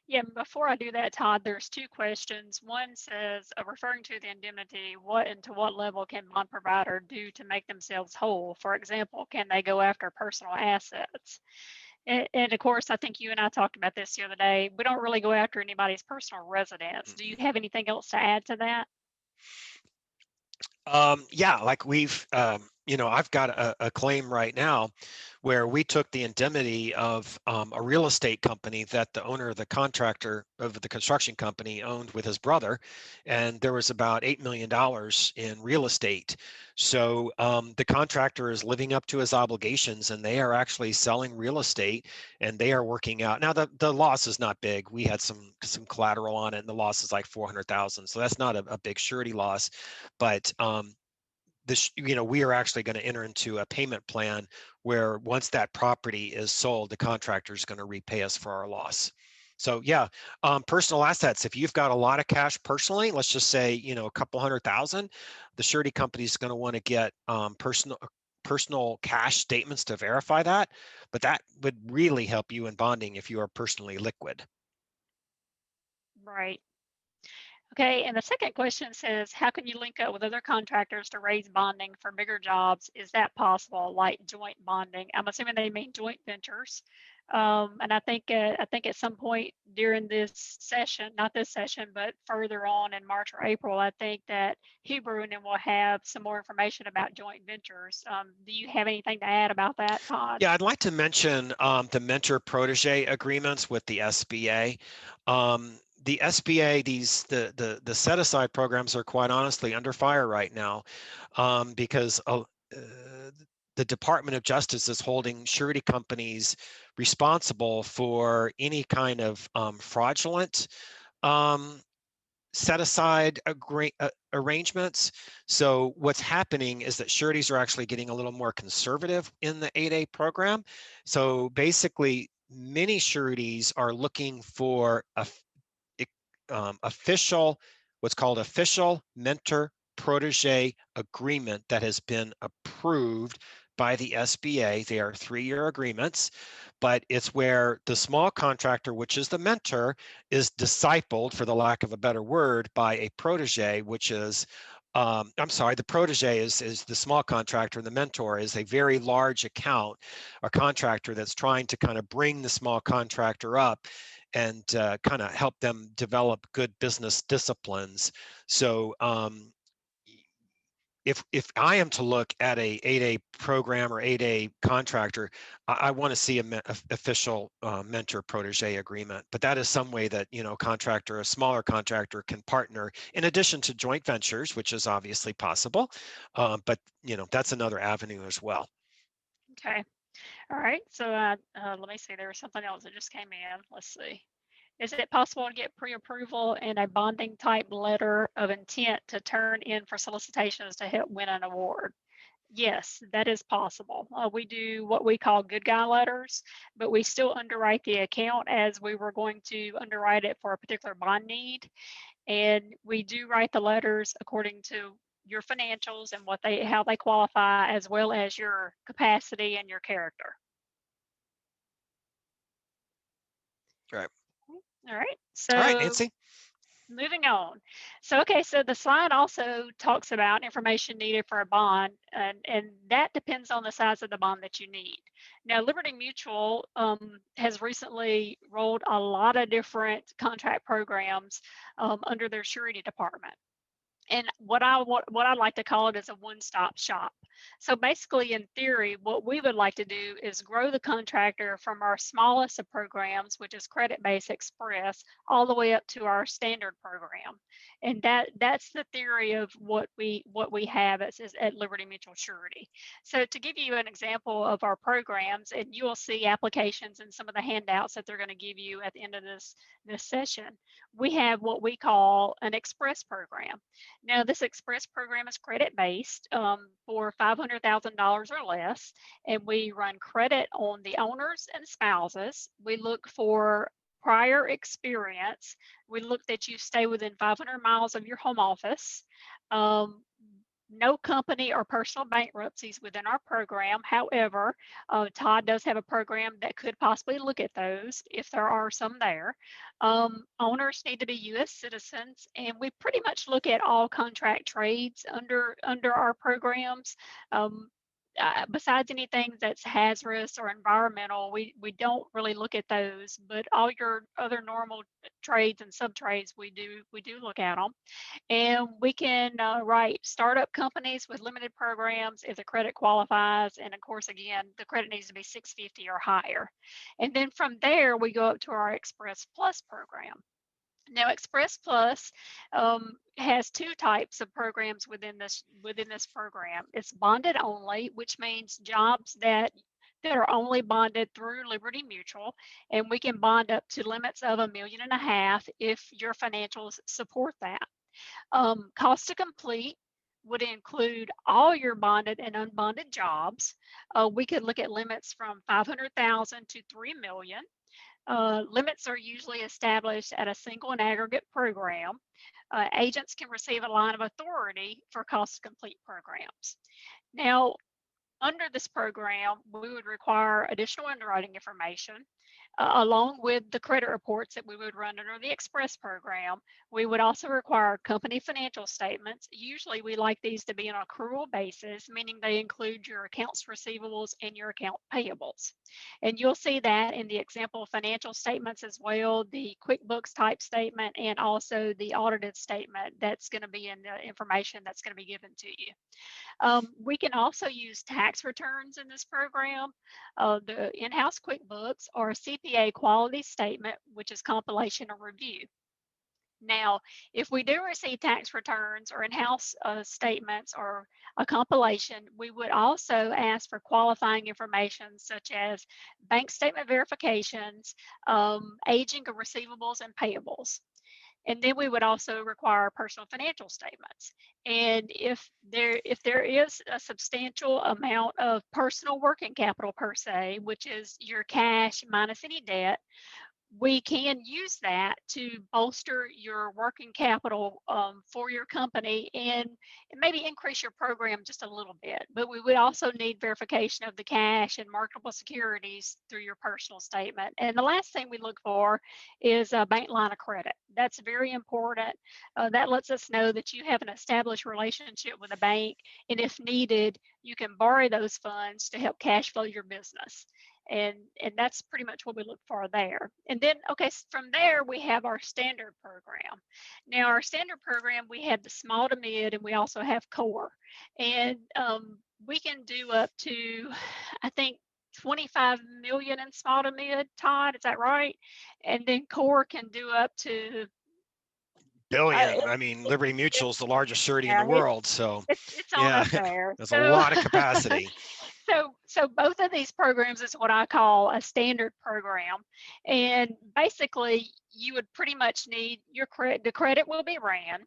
Yeah, before I do that, Todd, there's 2 questions. One says, referring to the indemnity, what and to what level can bond provider do to make themselves whole? For example, can they go after personal assets? And of course, I think you and I talked about this the other day. We don't really go after anybody's personal residence. Do you have anything else to add to that? Yeah, like we've, I've got a claim right now where we took the indemnity of a real estate company that the owner of the contractor of the construction company owned with his brother. And there was about $8 million in real estate. So the contractor is living up to his obligations and they are actually selling real estate and they are working out. Now the loss is not big. We had some collateral on it and the loss is like 400,000. So that's not a big surety loss, but we are actually going to enter into a payment plan where once that property is sold, the contractor is going to repay us for our loss. So yeah, personal assets. If you've got a lot of cash personally, let's just say, a couple 100,000, the surety company is going to want to get personal cash statements to verify that, but that would really help you in bonding if you are personally liquid. Right. Okay, and the second question says, how can you link up with other contractors to raise bonding for bigger jobs? Is that possible, like joint bonding? I'm assuming they mean joint ventures. And I think at some point during this session, not this session, but further on in March or April, I think that Hebrew and then we'll have some more information about joint ventures. Do you have anything to add about that, Todd? Yeah, I'd like to mention the mentor protege agreements with the SBA. The SBA, the set aside programs are quite honestly under fire right now because the Department of Justice is holding surety companies responsible for any kind of fraudulent set aside arrangements. So what's happening is that sureties are actually getting a little more conservative in the 8A program. So basically, many sureties are looking for what's called official mentor protege agreement that has been approved by the SBA. They are 3-year agreements, but it's where the small contractor, which is the mentor, is discipled, for the lack of a better word, by a protege, which is the protege is the small contractor, and the mentor is a very large account, a contractor that's trying to kind of bring the small contractor up and kind of help them develop good business disciplines. So if I am to look at a 8A program or 8A contractor, I want to see a official mentor protege agreement. But that is some way that, you know, a smaller contractor can partner in addition to joint ventures, which is obviously possible. But, you know, that's another avenue as well. Okay. All right. So let me see. There was something else that just came in. Let's see. Is it possible to get pre-approval and a bonding type letter of intent to turn in for solicitations to help win an award? Yes, that is possible. We do what we call good guy letters, but we still underwrite the account as we were going to underwrite it for a particular bond need. And we do write the letters according to your financials and how they qualify, as well as your capacity and your character. Right. All right. All right, So Nancy. moving on. So, okay, so the slide also talks about information needed for a bond, and that depends on the size of the bond that you need. Now, Liberty Mutual has recently rolled a lot of different contract programs under their surety department. And what I like to call it is a one-stop shop. So basically, in theory, what we would like to do is grow the contractor from our smallest of programs, which is credit-based express, all the way up to our standard program. And that's the theory of what we have at Liberty Mutual Surety. So to give you an example of our programs, and you will see applications in some of the handouts that they're going to give you at the end of this session, we have what we call an express program. Now, this express program is credit-based for $500,000 or less, and we run credit on the owners and spouses. We look for prior experience. We look that you stay within 500 miles of your home office. No company or personal bankruptcies within our program. However, Todd does have a program that could possibly look at those if there are some there. Owners need to be U.S. citizens, and we pretty much look at all contract trades under our programs. Besides anything that's hazardous or environmental, we don't really look at those, but all your other normal trades and sub-trades, we do look at them. And we can write startup companies with limited programs if the credit qualifies. And of course, again, the credit needs to be 650 or higher. And then from there, we go up to our Express Plus program. Now, Express Plus has two types of programs within this program. It's bonded only, which means jobs that are only bonded through Liberty Mutual, and we can bond up to limits of $1.5 million if your financials support that. Cost to complete would include all your bonded and unbonded jobs. We could look at limits from 500,000 to 3 million. Limits are usually established at a single and aggregate program. Agents can receive a line of authority for cost to complete programs. Now, under this program, we would require additional underwriting information. Along with the credit reports that we would run under the Express program. We would also require company financial statements. Usually we like these to be on an accrual basis, meaning they include your accounts receivables and your account payables. And you'll see that in the example financial statements as well, the QuickBooks type statement, and also the audited statement that's going to be in the information that's going to be given to you. We can also use tax returns in this program. The in-house QuickBooks or a CPA quality statement, which is compilation or review. Now, if we do receive tax returns or in-house statements or a compilation, we would also ask for qualifying information such as bank statement verifications, aging of receivables and payables. And then we would also require personal financial statements. And if there is a substantial amount of personal working capital per se, which is your cash minus any debt, we can use that to bolster your working capital for your company and maybe increase your program just a little bit. But we would also need verification of the cash and marketable securities through your personal statement. And the last thing we look for is a bank line of credit. That's very important. That lets us know that you have an established relationship with a bank, and if needed, you can borrow those funds to help cash flow your business. And that's pretty much what we look for there. And then, okay, from there, we have our standard program. Now, our standard program, we have the small to mid, and we also have core. and we can do up to, I think, 25 million in small to mid. Todd, is that right? And then core can do up to Billion. it, I mean, Liberty Mutual is the largest surety in yeah, the world. So it's on yeah, up there. that's a lot of capacity. So both of these programs is what I call a standard program, and basically you would pretty much need your credit. The credit will be ran.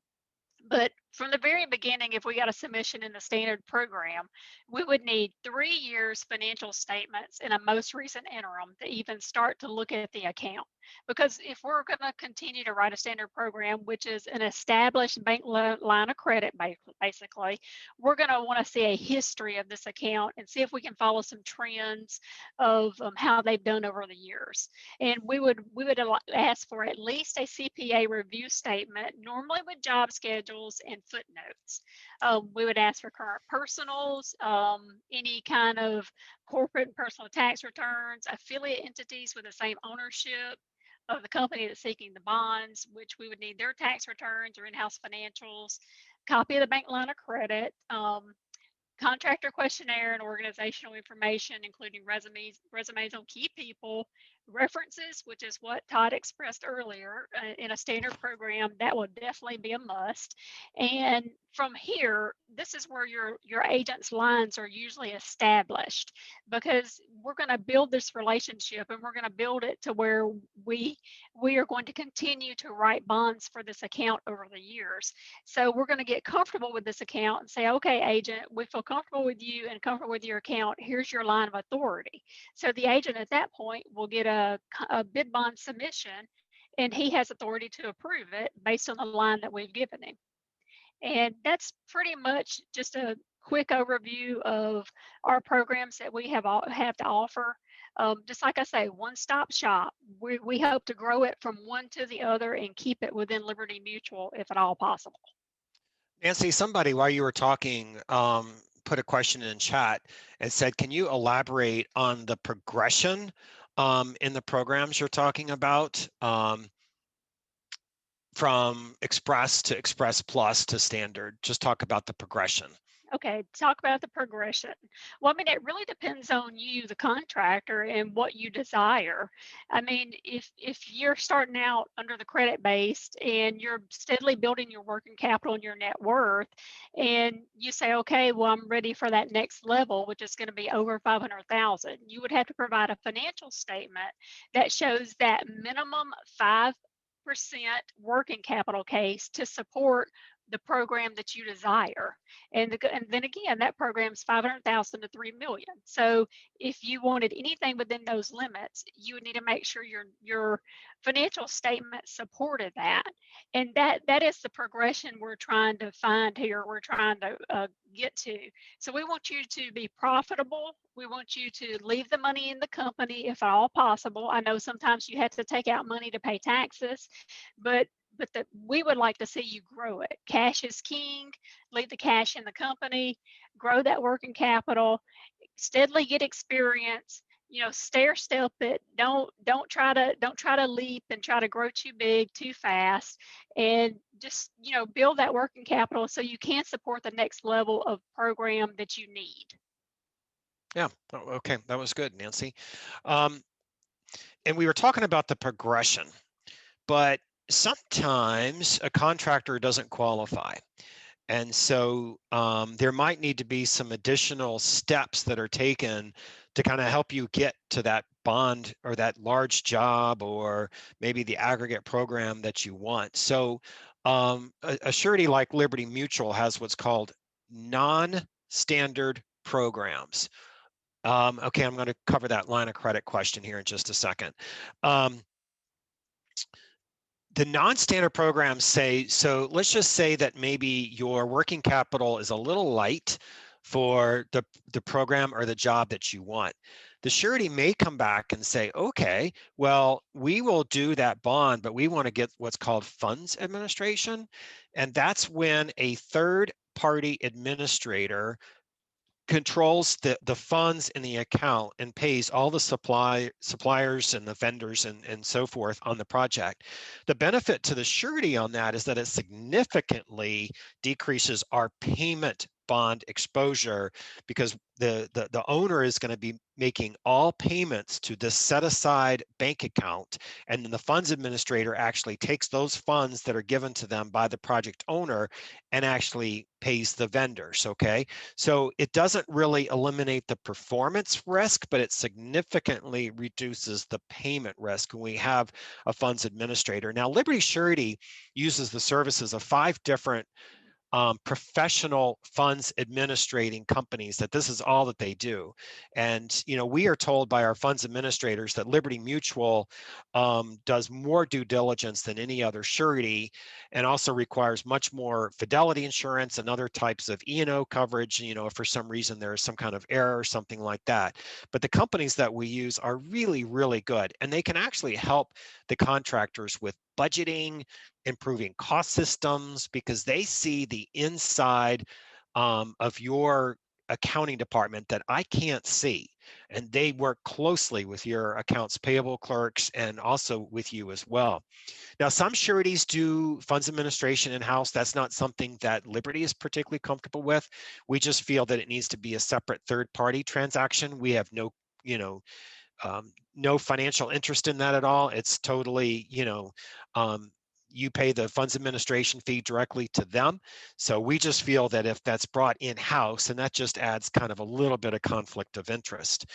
But from the very beginning, if we got a submission in the standard program, we would need 3 years financial statements in a most recent interim to even start to look at the account. Because if we're going to continue to write a standard program, which is an established bank line of credit, basically, we're going to want to see a history of this account and see if we can follow some trends of how they've done over the years. And we would ask for at least a CPA review statement, normally with job schedules and footnotes. We would ask for current personals, any kind of corporate and personal tax returns, affiliate entities with the same ownership of the company that's seeking the bonds, which we would need their tax returns or in-house financials, copy of the bank line of credit, contractor questionnaire and organizational information, including resumes on key people, references, which is what Todd expressed earlier. In a standard program, that will definitely be a must. And from here, this is where your agent's lines are usually established, because we're going to build this relationship and we're going to build it to where we are going to continue to write bonds for this account over the years. So we're going to get comfortable with this account and say, okay, agent, we feel comfortable with you and comfortable with your account. Here's your line of authority. So the agent at that point will get a bid bond submission, and he has authority to approve it based on the line that we've given him. And that's pretty much just a quick overview of our programs that we have to offer. Just like I say, one-stop shop. We hope to grow it from one to the other and keep it within Liberty Mutual if at all possible. Nancy, somebody while you were talking put a question in chat and said, can you elaborate on the progression in the programs you're talking about, from Express to Express Plus to Standard? Just talk about the progression. Okay, talk about the progression. Well, I mean, it really depends on you, the contractor, and what you desire. I mean, if you're starting out under the credit based and you're steadily building your working capital and your net worth, and you say, okay, well, I'm ready for that next level, which is going to be over 500,000, you would have to provide a financial statement that shows that minimum 5% working capital case to support the program that you desire. And then again, that program's 500,000 to 3 million. So if you wanted anything within those limits, you would need to make sure your financial statement supported that. And that is the progression we're trying to find here. We're trying to get to. So we want you to be profitable. We want you to leave the money in the company if at all possible. I know sometimes you have to take out money to pay taxes, but we would like to see you grow it. Cash is king. Leave the cash in the company, grow that working capital, steadily get experience. Stair step it. Don't try to leap and try to grow too big too fast, and just build that working capital so you can support the next level of program that you need. Yeah. Okay, that was good, Nancy. And we were talking about the progression, but sometimes a contractor doesn't qualify. And so there might need to be some additional steps that are taken to kind of help you get to that bond or that large job or maybe the aggregate program that you want. So a surety like Liberty Mutual has what's called non-standard programs. Okay, I'm going to cover that line of credit question here in just a second. The non-standard programs say, so let's just say that maybe your working capital is a little light for the program or the job that you want. The surety may come back and say, okay, well, we will do that bond, but we want to get what's called funds administration. And that's when a third party administrator controls the funds in the account and pays all the suppliers and the vendors and so forth on the project. The benefit to the surety on that is that it significantly decreases our payment bond exposure, because the owner is going to be making all payments to this set aside bank account, and then the funds administrator actually takes those funds that are given to them by the project owner and actually pays the vendors. Okay, so it doesn't really eliminate the performance risk, but it significantly reduces the payment risk when we have a funds administrator. Now, Liberty Surety uses the services of 5 different professional funds administrating companies, that this is all that they do. And, you know, we are told by our funds administrators that Liberty Mutual does more due diligence than any other surety, and also requires much more Fidelity insurance and other types of E&O coverage, you know, if for some reason there is some kind of error or something like that. But the companies that we use are really, really good, and they can actually help the contractors with budgeting, improving cost systems, because they see the inside of your accounting department that I can't see. And they work closely with your accounts payable clerks and also with you as well. Now, some sureties do funds administration in-house. That's not something that Liberty is particularly comfortable with. We just feel that it needs to be a separate third-party transaction. We have no, you know, no financial interest in that at all. It's totally, you know, you pay the funds administration fee directly to them. So we just feel that if that's brought in-house, and that just adds kind of a little bit of conflict of interest.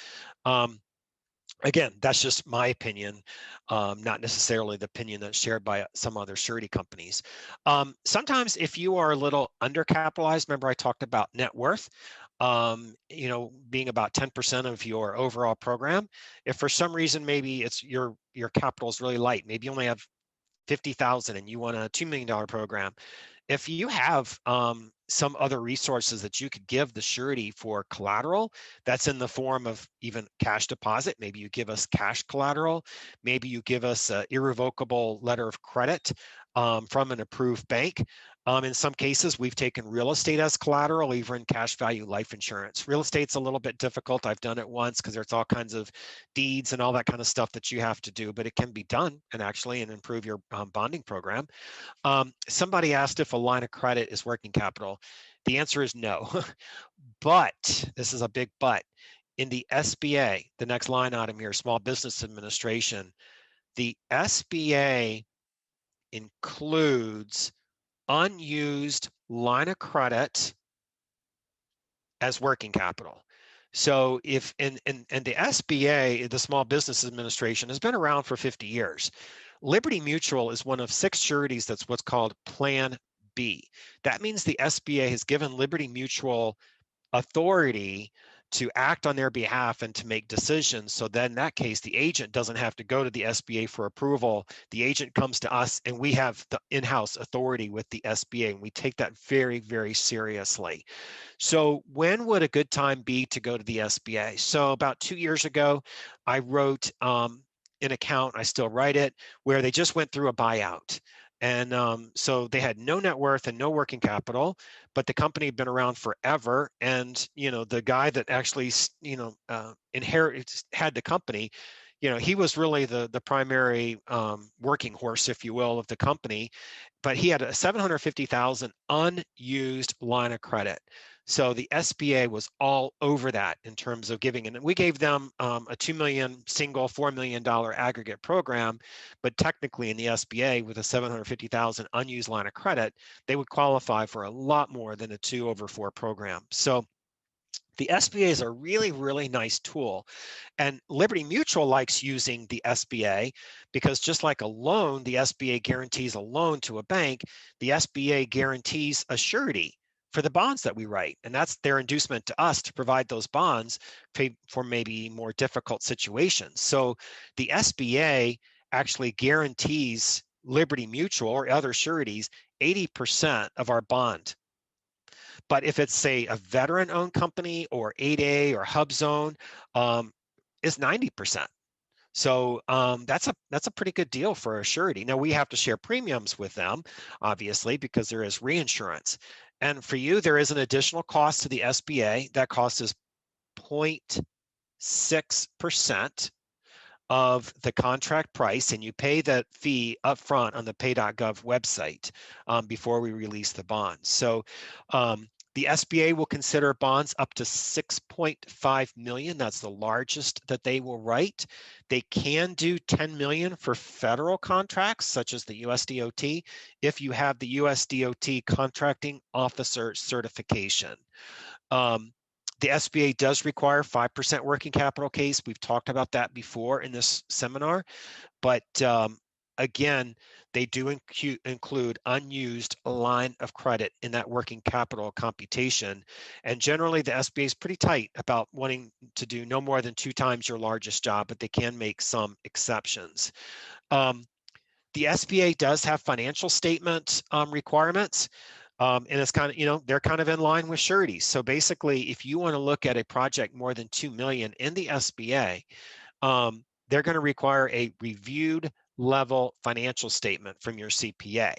Again, that's just my opinion, not necessarily the opinion that's shared by some other surety companies. Sometimes if you are a little undercapitalized, remember I talked about net worth, you know, being about 10% of your overall program. If for some reason maybe it's your capital is really light, maybe you only have 50,000 and you want a $2 million program. If you have some other resources that you could give the surety for collateral, that's in the form of even cash deposit. Maybe you give us cash collateral. Maybe you give us an irrevocable letter of credit from an approved bank. In some cases, we've taken real estate as collateral, even cash value life insurance. Real estate's a little bit difficult. I've done it once because there's all kinds of deeds and all that kind of stuff that you have to do, but it can be done and actually improve your bonding program. Somebody asked if a line of credit is working capital. The answer is no. But, this is a big but, in the SBA, the next line item here, Small Business Administration, the SBA includes unused line of credit as working capital. So if and the SBA, the Small Business Administration, has been around for 50 years. Liberty Mutual is one of 6 sureties that's what's called Plan B. That means the SBA has given Liberty Mutual authority to act on their behalf and to make decisions. So then in that case, the agent doesn't have to go to the SBA for approval. The agent comes to us and we have the in-house authority with the SBA, and we take that very, very seriously. So when would a good time be to go to the SBA? So about 2 years ago, I wrote an account, I still write it, where they just went through a buyout. And so they had no net worth and no working capital, but the company had been around forever. And, you know, the guy that actually, you know, had the company, you know, he was really the primary working horse, if you will, of the company, but he had a $750,000 unused line of credit. So the SBA was all over that in terms of giving, and we gave them a $2 million single $4 million aggregate program, but technically in the SBA with a $750,000 unused line of credit, they would qualify for a lot more than a 2/4 program. So the SBA is a really, really nice tool. And Liberty Mutual likes using the SBA because just like a loan, the SBA guarantees a loan to a bank, the SBA guarantees a surety for the bonds that we write. And that's their inducement to us to provide those bonds for maybe more difficult situations. So the SBA actually guarantees Liberty Mutual or other sureties 80% of our bond. But if it's, say, a veteran-owned company or 8A or HubZone, it's 90%. So that's a pretty good deal for a surety. Now, we have to share premiums with them, obviously, because there is reinsurance. And for you, there is an additional cost to the SBA. That cost is 0.6% of the contract price, and you pay that fee up front on the pay.gov website before we release the bonds. So the The SBA will consider bonds up to 6.5 million. That's the largest that they will write. They can do 10 million for federal contracts, such as the USDOT, if you have the USDOT contracting officer certification. The SBA does require 5% working capital case. We've talked about that before in this seminar, but again, they do include unused line of credit in that working capital computation. And generally, the SBA is pretty tight about wanting to do no more than 2 times your largest job, but they can make some exceptions. The SBA does have financial statement requirements. And it's kind of, they're kind of in line with Surety. So basically, if you want to look at a project more than 2 million in the SBA, they're going to require a reviewed level financial statement from your CPA.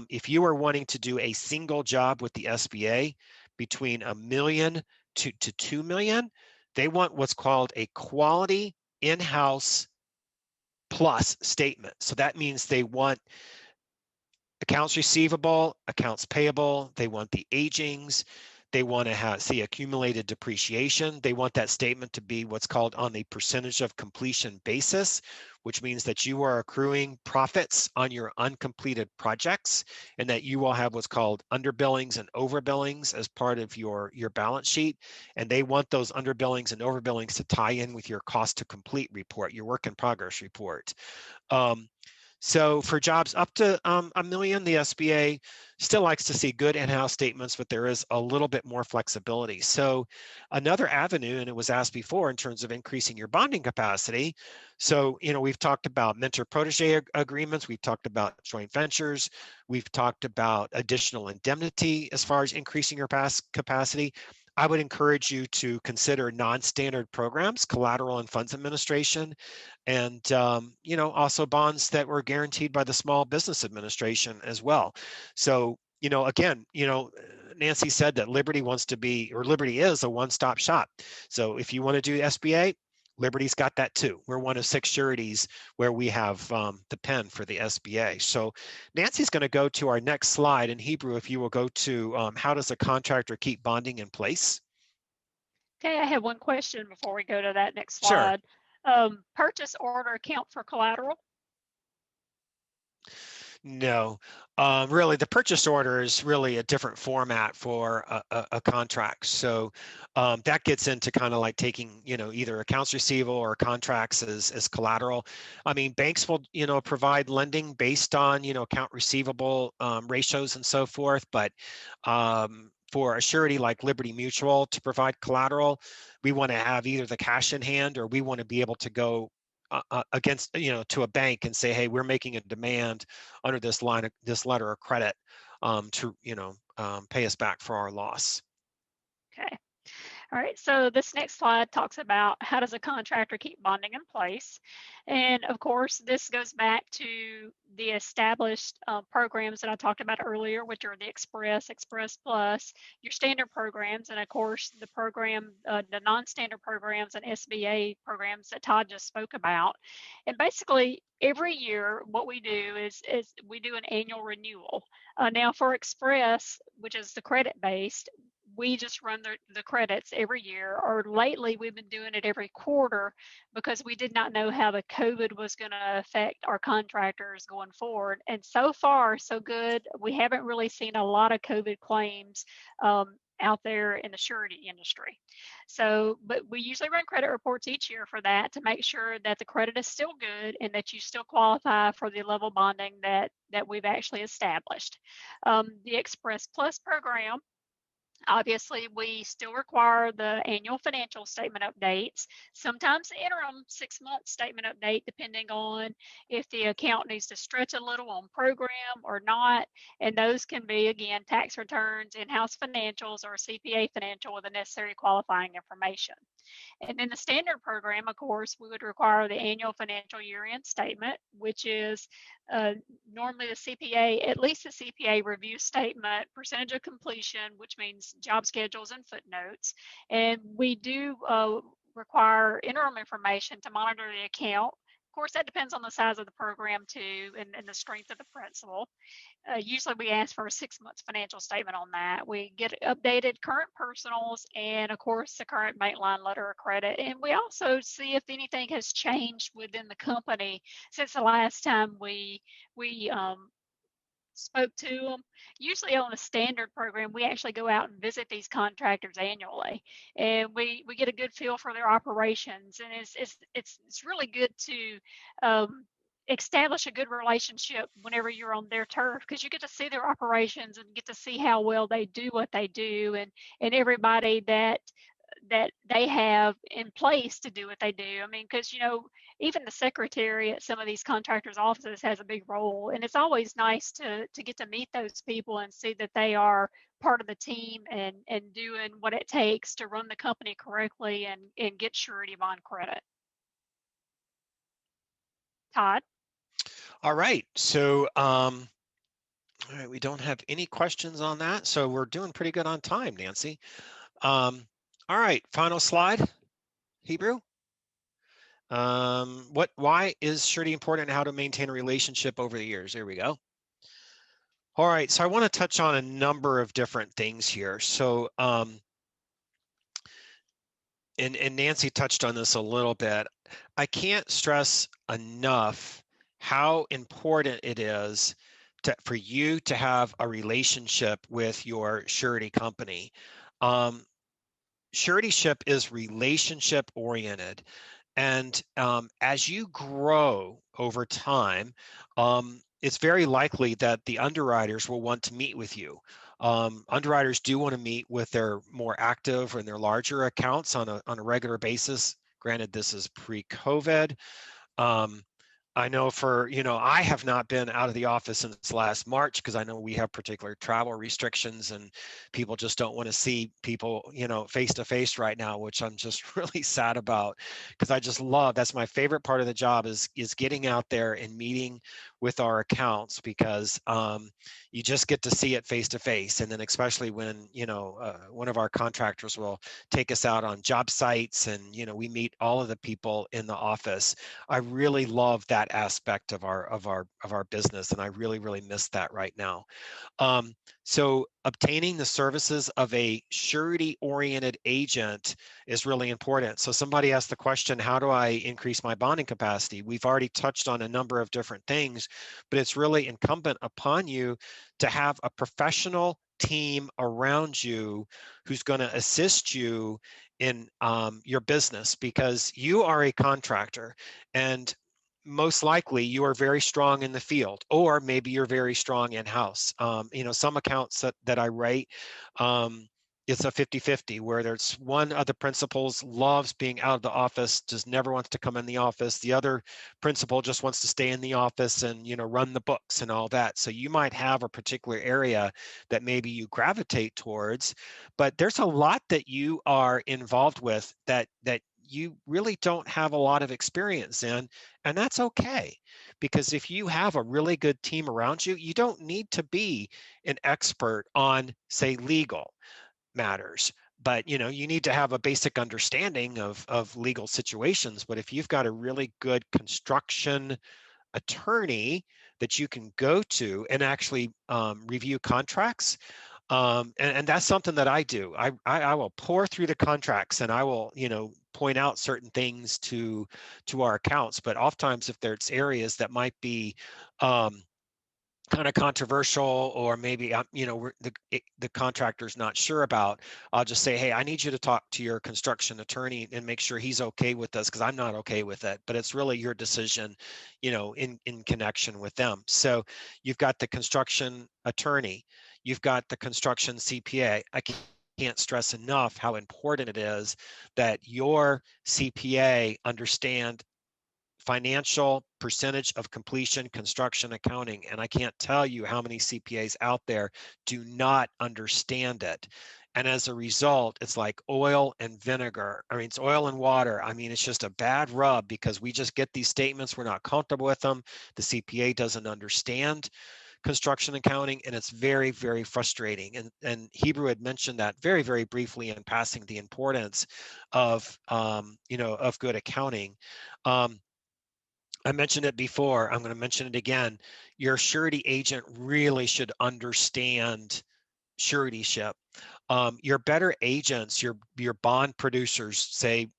If you are wanting to do a single job with the SBA between $1 million to $2 million, they want what's called a quality in-house plus statement. So that means they want accounts receivable, accounts payable, they want the agings, they want to see accumulated depreciation. They want that statement to be what's called on the percentage of completion basis, which means that you are accruing profits on your uncompleted projects and that you will have what's called underbillings and overbillings as part of your balance sheet. And they want those underbillings and overbillings to tie in with your cost to complete report, your work in progress report. So for jobs up to $1 million, the SBA still likes to see good in-house statements, but there is a little bit more flexibility. So another avenue, and it was asked before in terms of increasing your bonding capacity. So, we've talked about mentor-protege agreements. We've talked about joint ventures. We've talked about additional indemnity as far as increasing your capacity. I would encourage you to consider non-standard programs, collateral and funds administration, and also bonds that were guaranteed by the Small Business Administration as well. So, again, Nancy said that Liberty is a one-stop shop. So if you want to do SBA, Liberty's got that too. We're one of 6 sureties where we have the pen for the SBA. So Nancy's going to go to our next slide. In Hebrew, if you will go to how does a contractor keep bonding in place? Okay, I have one question before we go to that next Sure. slide. Purchase order account for collateral? No, really, the purchase order is really a different format for a contract. So that gets into kind of like taking, either accounts receivable or contracts as collateral. I mean, banks will, provide lending based on, account receivable ratios and so forth. But for a surety like Liberty Mutual to provide collateral, we want to have either the cash in hand or we want to be able to go against, to a bank and say, hey, we're making a demand under this letter of credit to, pay us back for our loss. Okay. All right, so this next slide talks about how does a contractor keep bonding in place. And of course, this goes back to the established programs that I talked about earlier, which are the Express Plus, your standard programs, and of course, the non-standard programs and SBA programs that Todd just spoke about. And basically, every year, what we do is we do an annual renewal. Now for Express, which is the credit-based, we just run the credits every year, or lately we've been doing it every quarter because we did not know how the COVID was going to affect our contractors going forward. And so far, so good. We haven't really seen a lot of COVID claims out there in the surety industry. So, but we usually run credit reports each year for that to make sure that the credit is still good and that you still qualify for the level bonding that we've actually established. The Express Plus program, obviously, we still require the annual financial statement updates, sometimes the interim 6-month statement update, depending on if the account needs to stretch a little on program or not. And those can be, again, tax returns, in-house financials, or CPA financial with the necessary qualifying information. And in the standard program, of course, we would require the annual financial year-end statement, which is normally the CPA, at least the CPA review statement, percentage of completion, which means job schedules and footnotes. And we do require interim information to monitor the account, course, that depends on the size of the program too, and the strength of the principal. Usually we ask for a 6 months financial statement on that. We get updated current personals and of course the current mainline letter of credit. And we also see if anything has changed within the company since the last time we spoke to them. Usually on a standard program, we actually go out and visit these contractors annually, and we get a good feel for their operations. And it's really good to establish a good relationship whenever you're on their turf, because you get to see their operations and get to see how well they do what they do, and everybody that they have in place to do what they do. I mean, because even the secretary at some of these contractors' offices has a big role, and it's always nice to get to meet those people and see that they are part of the team and doing what it takes to run the company correctly and get surety bond credit. Todd? All right. So, all right, we don't have any questions on that. So we're doing pretty good on time, Nancy. All right, final slide, Hebrew. Why is surety important and how to maintain a relationship over the years? There we go. All right, so I want to touch on a number of different things here. So, and Nancy touched on this a little bit. I can't stress enough how important it is for you to have a relationship with your surety company. Suretyship is relationship oriented. And as you grow over time, it's very likely that the underwriters will want to meet with you. Underwriters do want to meet with their more active and their larger accounts on a regular basis. Granted, this is pre-COVID. I know I have not been out of the office since last March because I know we have particular travel restrictions and people just don't want to see people, face to face right now, which I'm just really sad about because I just that's my favorite part of the job is getting out there and meeting with our accounts because you just get to see it face to face. And then especially when, one of our contractors will take us out on job sites and, we meet all of the people in the office. I really love that aspect of our business, and I really miss that right now. So obtaining the services of a surety-oriented agent is really important. So somebody asked the question, how do I increase my bonding capacity? We've already touched on a number of different things, but it's really incumbent upon you to have a professional team around you who's going to assist you in your business, because you are a contractor and most likely you are very strong in the field, or maybe you're very strong in-house. Some accounts that I write, it's a 50-50 where there's one of the principals loves being out of the office, just never wants to come in the office. The other principal just wants to stay in the office and, run the books and all that. So you might have a particular area that maybe you gravitate towards, but there's a lot that you are involved with that you really don't have a lot of experience in, and that's okay. Because if you have a really good team around you, you don't need to be an expert on, say, legal matters, but you need to have a basic understanding of legal situations. But if you've got a really good construction attorney that you can go to and actually review contracts, and that's something that I do. I will pour through the contracts and I will, point out certain things to our accounts. But oftentimes, if there's areas that might be kind of controversial, or maybe the contractor's not sure about, I'll just say, hey, I need you to talk to your construction attorney and make sure he's okay with this, because I'm not okay with it. But it's really your decision, in connection with them. So you've got the construction attorney, you've got the construction CPA. I can't stress enough how important it is that your CPA understand financial percentage of completion construction accounting. And I can't tell you how many CPAs out there do not understand it. And as a result, it's like oil and vinegar. I mean, it's oil and water. I mean, it's just a bad rub because we just get these statements. We're not comfortable with them. The CPA doesn't understand construction accounting, and it's very, very frustrating. And Hebrew had mentioned that very, very briefly in passing, the importance of, of good accounting. I mentioned it before, I'm going to mention it again. Your surety agent really should understand suretyship. Your better agents, your bond producers, say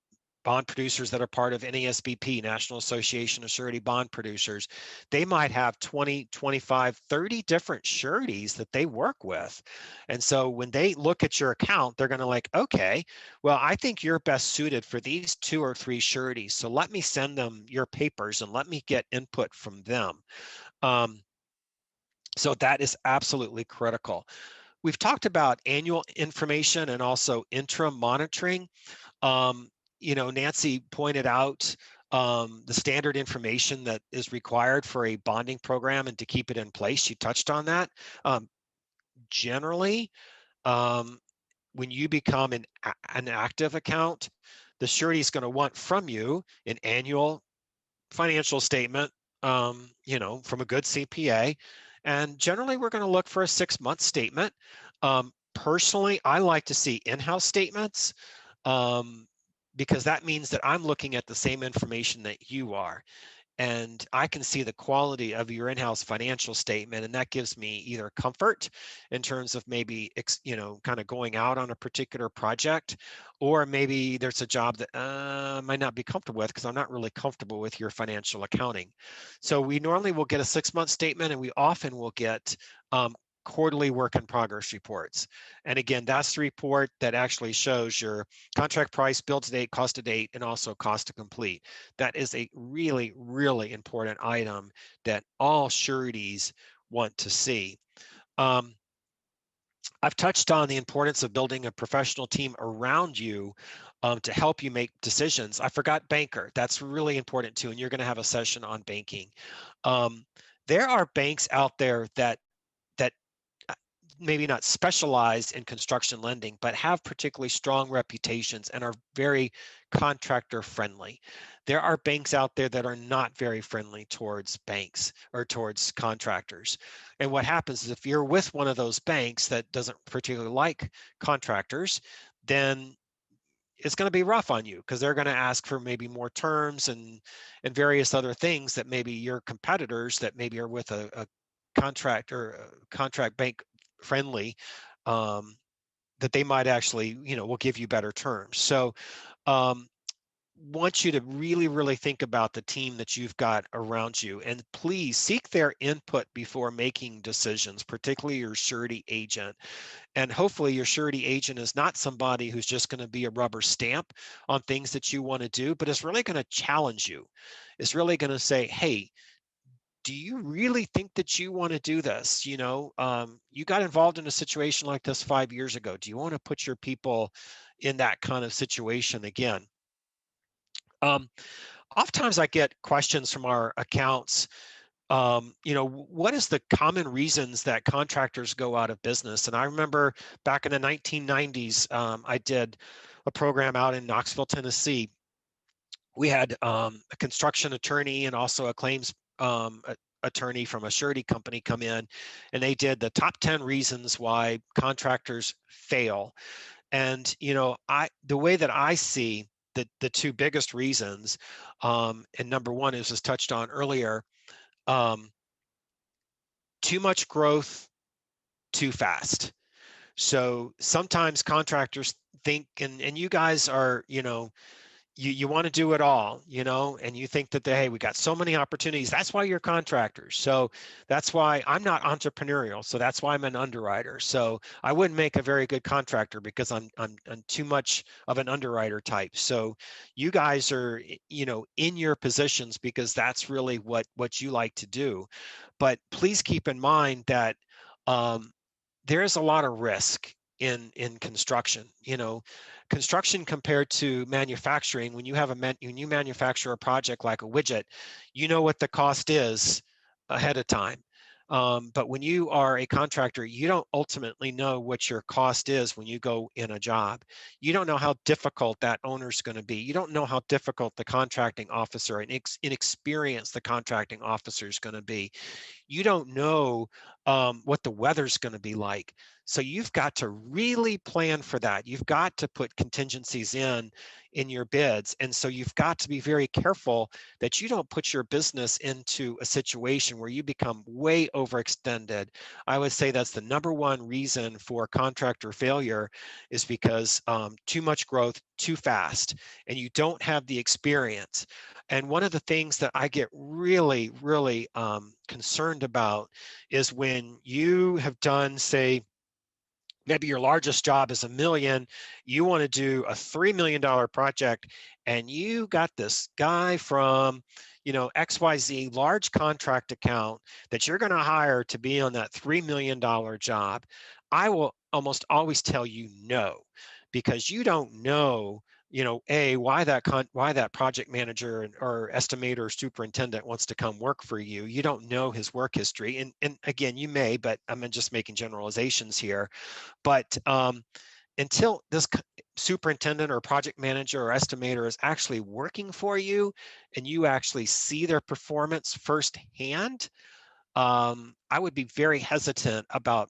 bond producers that are part of NASBP, National Association of Surety Bond Producers, they might have 20, 25, 30 different sureties that they work with. And so when they look at your account, they're going to like, okay, well, I think you're best suited for these 2 or 3 sureties. So let me send them your papers and let me get input from them. So that is absolutely critical. We've talked about annual information and also interim monitoring. Nancy pointed out the standard information that is required for a bonding program and to keep it in place. She touched on that. Generally, when you become an active account, the surety is going to want from you an annual financial statement, from a good CPA. And generally, we're going to look for a 6-month statement. Personally, I like to see in-house statements because that means that I'm looking at the same information that you are. And I can see the quality of your in-house financial statement, and that gives me either comfort in terms of maybe, kind of going out on a particular project, or maybe there's a job that I might not be comfortable with because I'm not really comfortable with your financial accounting. So we normally will get a 6-month statement, and we often will get quarterly work in progress reports. And again, that's the report that actually shows your contract price, bill to date, cost to date, and also cost to complete. That is a really, really important item that all sureties want to see. I've touched on the importance of building a professional team around you to help you make decisions. I forgot banker. That's really important too, and you're going to have a session on banking. There are banks out there that maybe not specialized in construction lending, but have particularly strong reputations and are very contractor friendly. There are banks out there that are not very friendly towards banks or towards contractors. And what happens is if you're with one of those banks that doesn't particularly like contractors, then it's going to be rough on you because they're going to ask for maybe more terms and various other things that maybe your competitors that maybe are with a contract or a contract bank friendly, that they might actually, will give you better terms. So want you to really, really think about the team that you've got around you, and please seek their input before making decisions, particularly your surety agent. And hopefully your surety agent is not somebody who's just going to be a rubber stamp on things that you want to do, but is really going to challenge you. It's really going to say, hey, do you really think that you want to do this? You got involved in a situation like this 5 years ago. Do you want to put your people in that kind of situation again? Oftentimes I get questions from our accounts, what is the common reasons that contractors go out of business? And I remember back in the 1990s, I did a program out in Knoxville, Tennessee. We had a construction attorney and also a claims attorney from a surety company come in, and they did the top 10 reasons why contractors fail. And the way that I see the 2 biggest reasons, and number one is was touched on earlier, too much growth too fast. So sometimes contractors think, and you guys are, you want to do it all, and you think that, hey, we got so many opportunities. That's why you're contractors. So that's why I'm not entrepreneurial. So that's why I'm an underwriter. So I wouldn't make a very good contractor because I'm too much of an underwriter type. So you guys are, in your positions because that's really what you like to do. But please keep in mind that there's a lot of risk in construction. Construction compared to manufacturing, when you manufacture a project like a widget, you know what the cost is ahead of time. But when you are a contractor, you don't ultimately know what your cost is when you go in a job. You don't know how difficult that owner's going to be. You don't know how difficult the contracting officer and inexperienced the contracting officer is going to be. You don't know what the weather's going to be like. So you've got to really plan for that. You've got to put contingencies in in your bids. And so you've got to be very careful that you don't put your business into a situation where you become way overextended. I would say that's the number one reason for contractor failure, is because too much growth too fast, and you don't have the experience. And one of the things that I get really, really concerned about is when you have done, say, maybe your largest job is $1 million, you want to do a $3 million project, and you got this guy from, XYZ large contract account that you're going to hire to be on that $3 million job. I will almost always tell you no, because you don't know, why that project manager or estimator or superintendent wants to come work for you. You don't know his work history. And again, you may, but I'm just making generalizations here. But until this superintendent or project manager or estimator is actually working for you and you actually see their performance firsthand, I would be very hesitant about,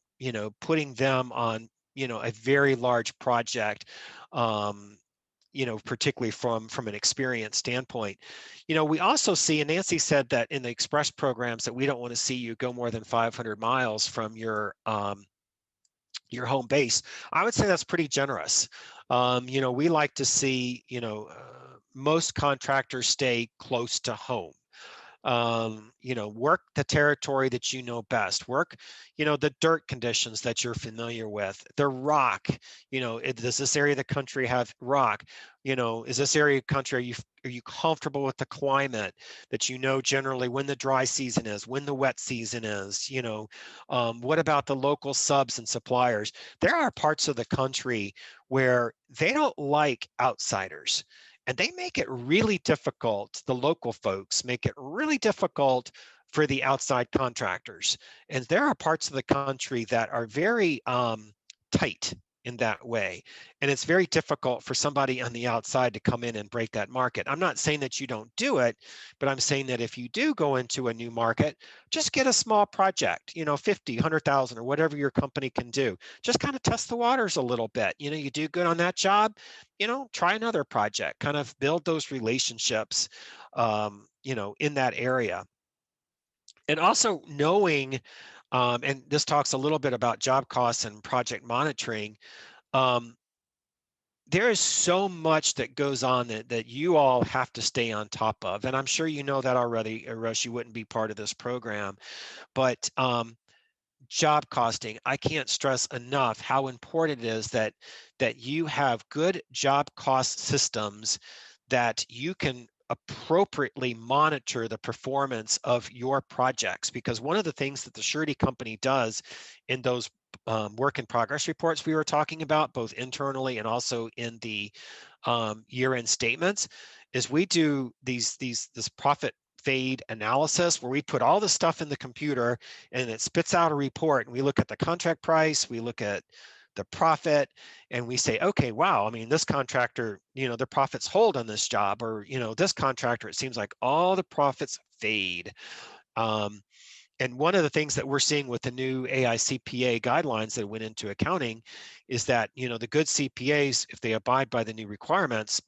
putting them on, a very large project, particularly from an experience standpoint. We also see, and Nancy said that in the express programs, that we don't want to see you go more than 500 miles from your home base. I would say that's pretty generous. We like to see, most contractors stay close to home. Work the territory that you know best. Work, the dirt conditions that you're familiar with. The rock, does this area of the country have rock? Is this area of the country, are you comfortable with the climate, that generally when the dry season is, when the wet season is? What about the local subs and suppliers? There are parts of the country where they don't like outsiders. And they make it really difficult, the local folks make it really difficult for the outside contractors. And there are parts of the country that are very tight in that way. And it's very difficult for somebody on the outside to come in and break that market. I'm not saying that you don't do it, but I'm saying that if you do go into a new market, just get a small project, 50, 100,000 or whatever your company can do. Just kind of test the waters a little bit. You do good on that job, try another project, kind of build those relationships, in that area. And also knowing, and this talks a little bit about job costs and project monitoring. There is so much that goes on that you all have to stay on top of. And I'm sure you know that already, or else you wouldn't be part of this program. But job costing, I can't stress enough how important it is that you have good job cost systems, that you can appropriately monitor the performance of your projects. Because one of the things that the Surety company does in those work in progress reports we were talking about, both internally and also in the year-end statements, is we do this profit fade analysis, where we put all the stuff in the computer and it spits out a report, and we look at the contract price, we look at the profit, and we say, okay, wow, I mean, this contractor, the profits hold on this job, or, this contractor, it seems like all the profits fade. And one of the things that we're seeing with the new AICPA guidelines that went into accounting is that, the good CPAs, if they abide by the new requirements,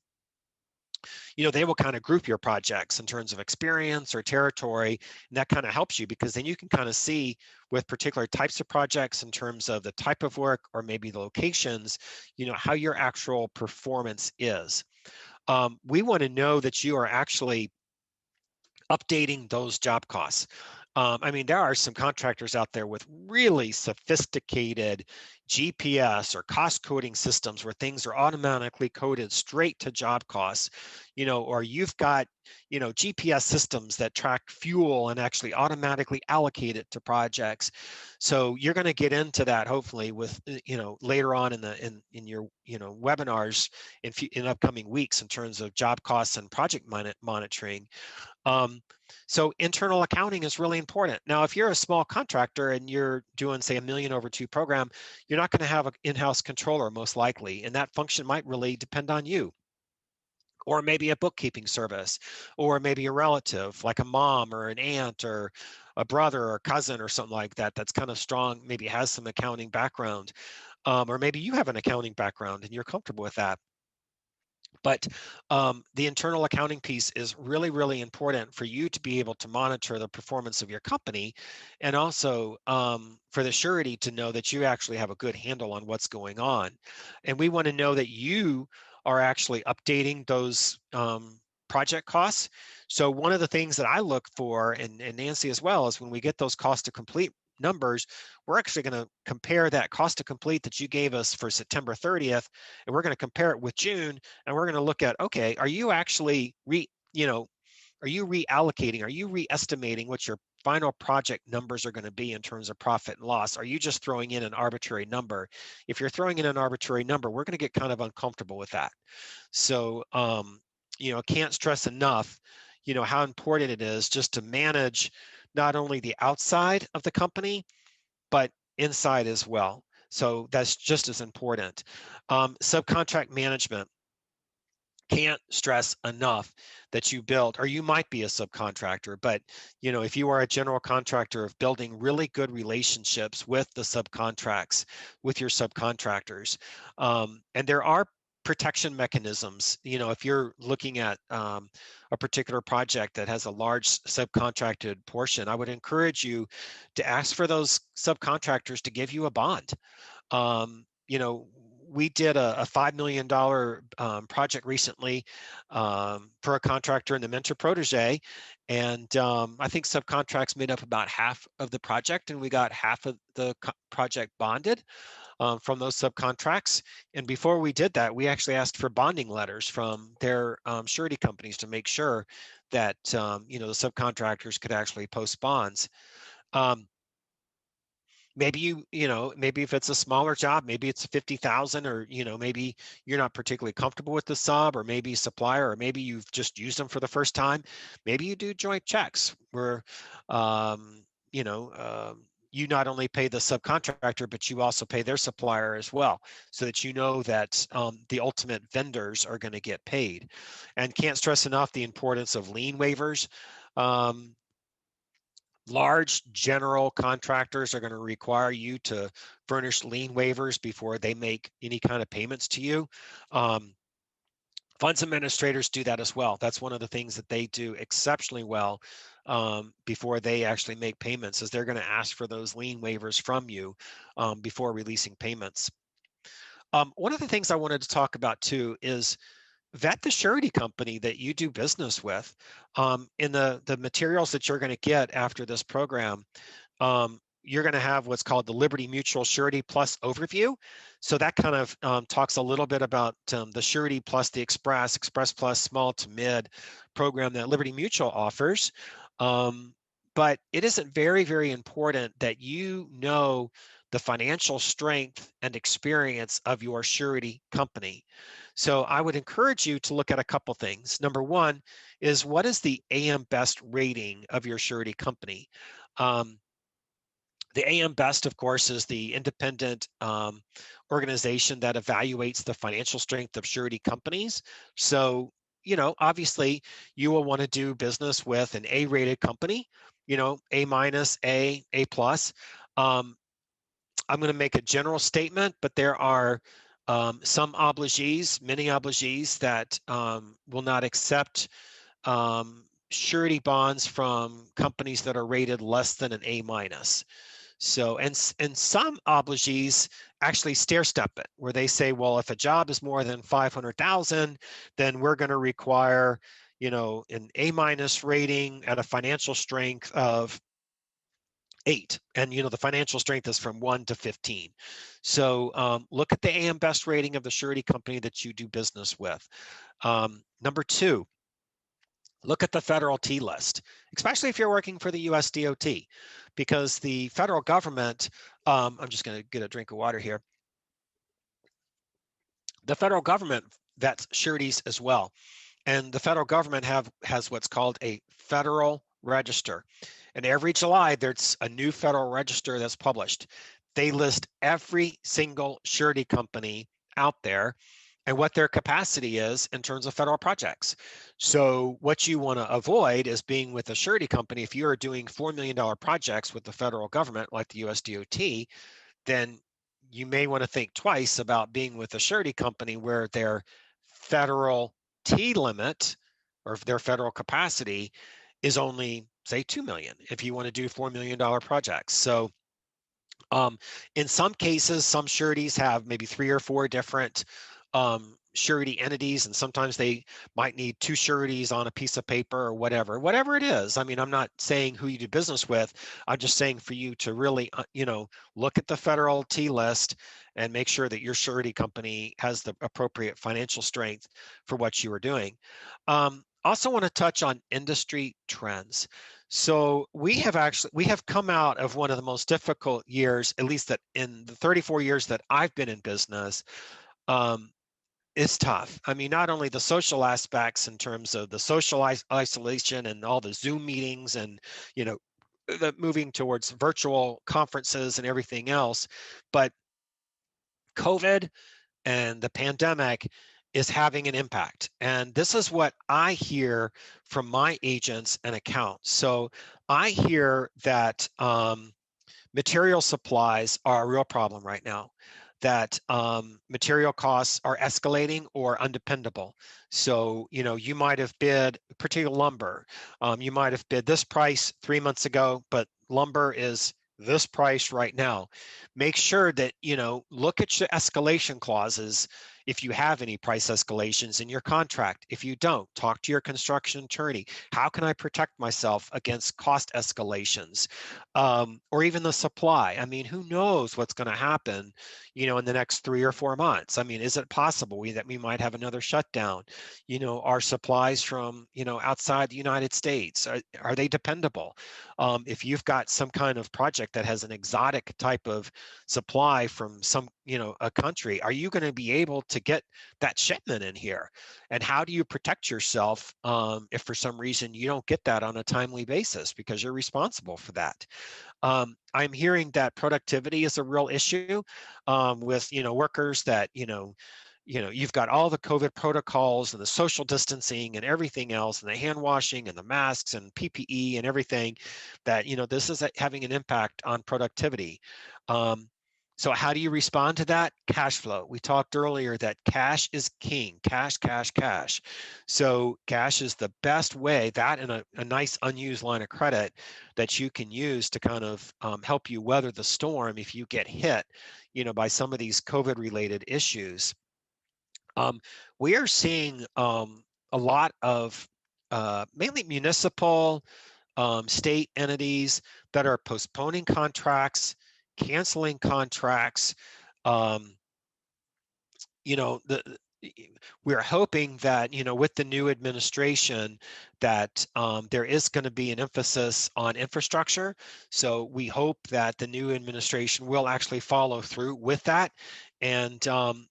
they will kind of group your projects in terms of experience or territory. And that kind of helps you, because then you can kind of see with particular types of projects, in terms of the type of work or maybe the locations, how your actual performance is. We want to know that you are actually updating those job costs. There are some contractors out there with really sophisticated GPS or cost coding systems, where things are automatically coded straight to job costs, or you've got, GPS systems that track fuel and actually automatically allocate it to projects. So you're going to get into that hopefully with, later on in your, webinars in upcoming weeks, in terms of job costs and project monitoring. So internal accounting is really important. Now, if you're a small contractor and you're doing, say, $1 million over 2 program, you're not going to have an in-house controller, most likely, and that function might really depend on you. Or maybe a bookkeeping service, or maybe a relative like a mom or an aunt or a brother or cousin or something like that, that's kind of strong, maybe has some accounting background. Or maybe you have an accounting background and you're comfortable with that. But the internal accounting piece is really, really important for you to be able to monitor the performance of your company, and also for the surety to know that you actually have a good handle on what's going on. And we want to know that you are actually updating those project costs. So one of the things that I look for, and Nancy as well, is when we get those cost to complete numbers, we're actually going to compare that cost to complete that you gave us for September 30th, and we're going to compare it with June, and we're going to look at, okay, are you actually are you reallocating, are you re-estimating what your final project numbers are going to be in terms of profit and loss? Are you just throwing in an arbitrary number? If you're throwing in an arbitrary number, we're going to get kind of uncomfortable with that. So can't stress enough how important it is just to manage not only the outside of the company, but inside as well. So that's just as important. Subcontract management. Can't stress enough that you build, or you might be a subcontractor, but if you are a general contractor, of building really good relationships with the subcontracts, with your subcontractors. And there are protection mechanisms. If you're looking at a particular project that has a large subcontracted portion, I would encourage you to ask for those subcontractors to give you a bond. We did a $5 million project recently for a contractor in the mentor protege, and I think subcontracts made up about half of the project, and we got half of the project bonded from those subcontracts. And before we did that, we actually asked for bonding letters from their surety companies to make sure that the subcontractors could actually post bonds. Maybe maybe if it's a smaller job, maybe it's 50,000, or maybe you're not particularly comfortable with the sub, or maybe supplier, or maybe you've just used them for the first time. Maybe you do joint checks where you not only pay the subcontractor, but you also pay their supplier as well, so that that the ultimate vendors are going to get paid. And can't stress enough the importance of lien waivers. Large general contractors are going to require you to furnish lien waivers before they make any kind of payments to you. Funds administrators do that as well. That's one of the things that they do exceptionally well before they actually make payments, is they're going to ask for those lien waivers from you before releasing payments. One of the things I wanted to talk about too is vet the surety company that you do business with. In the materials that you're going to get after this program, you're going to have what's called the Liberty Mutual Surety Plus overview. So that kind of talks a little bit about the Surety Plus, the Express Plus, small to mid program that Liberty Mutual offers. But it isn't very, very important that you know the financial strength and experience of your surety company. So I would encourage you to look at a couple things. Number one is, what is the AM Best rating of your surety company? The AM Best, of course, is the independent organization that evaluates the financial strength of surety companies. So, obviously you will want to do business with an A-rated company, A minus, A plus. I'm going to make a general statement, but there are some obligees, many obligees that will not accept surety bonds from companies that are rated less than an A minus. So, and some obligees actually stair step it, where they say, well, if a job is more than 500,000, then we're going to require, an A minus rating at a financial strength of 8, and the financial strength is from 1 to 15. So look at the AM Best rating of the surety company that you do business with. Number 2, look at the federal T list, especially if you're working for the US DOT, because the federal government, I'm just going to get a drink of water here. The federal government vets sureties as well, and the federal government has what's called a federal register. And every July, there's a new federal register that's published. They list every single surety company out there and what their capacity is in terms of federal projects. So what you want to avoid is being with a surety company. If you are doing $4 million projects with the federal government, like the US DOT, then you may want to think twice about being with a surety company where their federal T limit or their federal capacity is only, say, 2 million if you want to do $4 million projects. So in some cases, some sureties have maybe 3 or 4 different surety entities, and sometimes they might need 2 sureties on a piece of paper or whatever it is. I mean, I'm not saying who you do business with. I'm just saying for you to really, look at the federal T list and make sure that your surety company has the appropriate financial strength for what you are doing. Also want to touch on industry trends. So we have come out of one of the most difficult years, at least that in the 34 years that I've been in business. It's tough. I mean, not only the social aspects in terms of the social isolation and all the Zoom meetings and, the moving towards virtual conferences and everything else, but COVID and the pandemic is having an impact. And this is what I hear from my agents and accounts. So I hear that material supplies are a real problem right now, that material costs are escalating or undependable. So, you might have bid particular lumber. You might have bid this price 3 months ago, but lumber is this price right now. Make sure that, look at your escalation clauses if you have any price escalations in your contract. If you don't, talk to your construction attorney. How can I protect myself against cost escalations? Or even the supply. I mean, who knows what's going to happen, in the next 3 or 4 months? I mean, is it possible that we might have another shutdown? Are supplies from, outside the United States, are they dependable? If you've got some kind of project that has an exotic type of supply from some, a country, are you going to be able to get that shipment in here? And how do you protect yourself if for some reason you don't get that on a timely basis because you're responsible for that? I'm hearing that productivity is a real issue with, workers that, you've got all the COVID protocols and the social distancing and everything else and the hand washing and the masks and PPE and everything that, this is having an impact on productivity. So how do you respond to that? Cash flow. We talked earlier that cash is king, cash, cash, cash. So cash is the best way, that and a nice unused line of credit that you can use to kind of help you weather the storm if you get hit, by some of these COVID related issues. We are seeing a lot of mainly municipal state entities that are postponing contracts, canceling contracts. We're hoping that, with the new administration, that there is going to be an emphasis on infrastructure. So we hope that the new administration will actually follow through with that. And,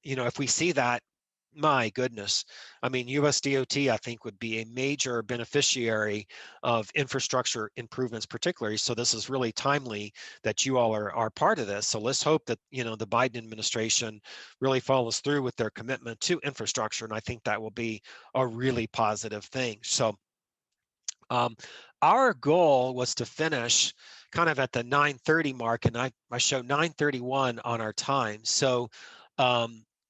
if we see that, my goodness, I mean, USDOT, I think, would be a major beneficiary of infrastructure improvements, particularly. So this is really timely that you all are part of this. So let's hope that, the Biden administration really follows through with their commitment to infrastructure. And I think that will be a really positive thing. So our goal was to finish kind of at the 9:30 mark, and I show 9:31 on our time. So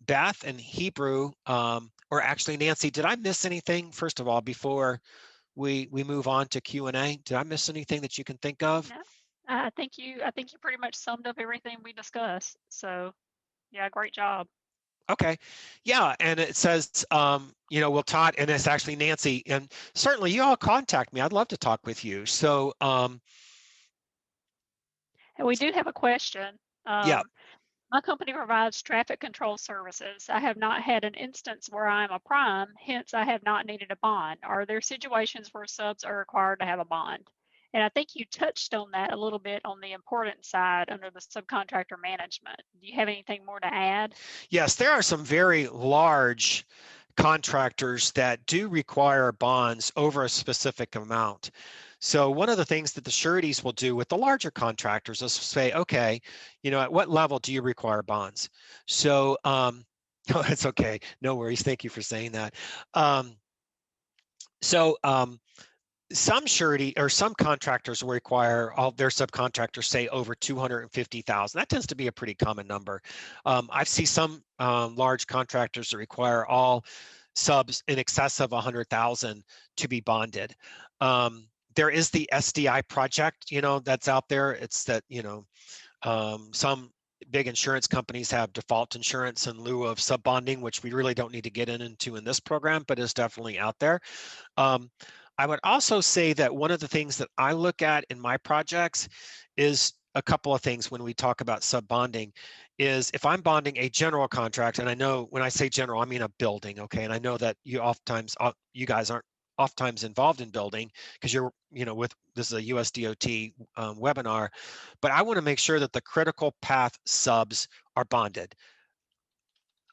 Beth and Hebrew, or actually Nancy, did I miss anything, first of all, before we move on to Q&A? Did I miss anything that you can think of? No, I think you pretty much summed up everything we discussed. So yeah, great job. Okay. Yeah. And it says, will Todd, and it's actually Nancy, and certainly you all contact me. I'd love to talk with you. So and we do have a question. Yeah. My company provides traffic control services. I have not had an instance where I'm a prime, hence I have not needed a bond. Are there situations where subs are required to have a bond? And I think you touched on that a little bit on the important side under the subcontractor management. Do you have anything more to add? Yes, there are some very large contractors that do require bonds over a specific amount. So one of the things that the sureties will do with the larger contractors is say, okay, at what level do you require bonds? So, oh, it's okay. No worries. Thank you for saying that. Some surety or some contractors will require all their subcontractors say over 250,000. That tends to be a pretty common number. I've seen some large contractors that require all subs in excess of 100,000 to be bonded. There is the SDI project, that's out there. It's that, some big insurance companies have default insurance in lieu of sub bonding, which we really don't need to get into in this program, but is definitely out there. I would also say that one of the things that I look at in my projects is a couple of things when we talk about sub bonding is if I'm bonding a general contract, and I know when I say general, I mean a building, okay? And I know that you guys aren't oftentimes involved in building because you're, this is a US DOT webinar, but I want to make sure that the critical path subs are bonded.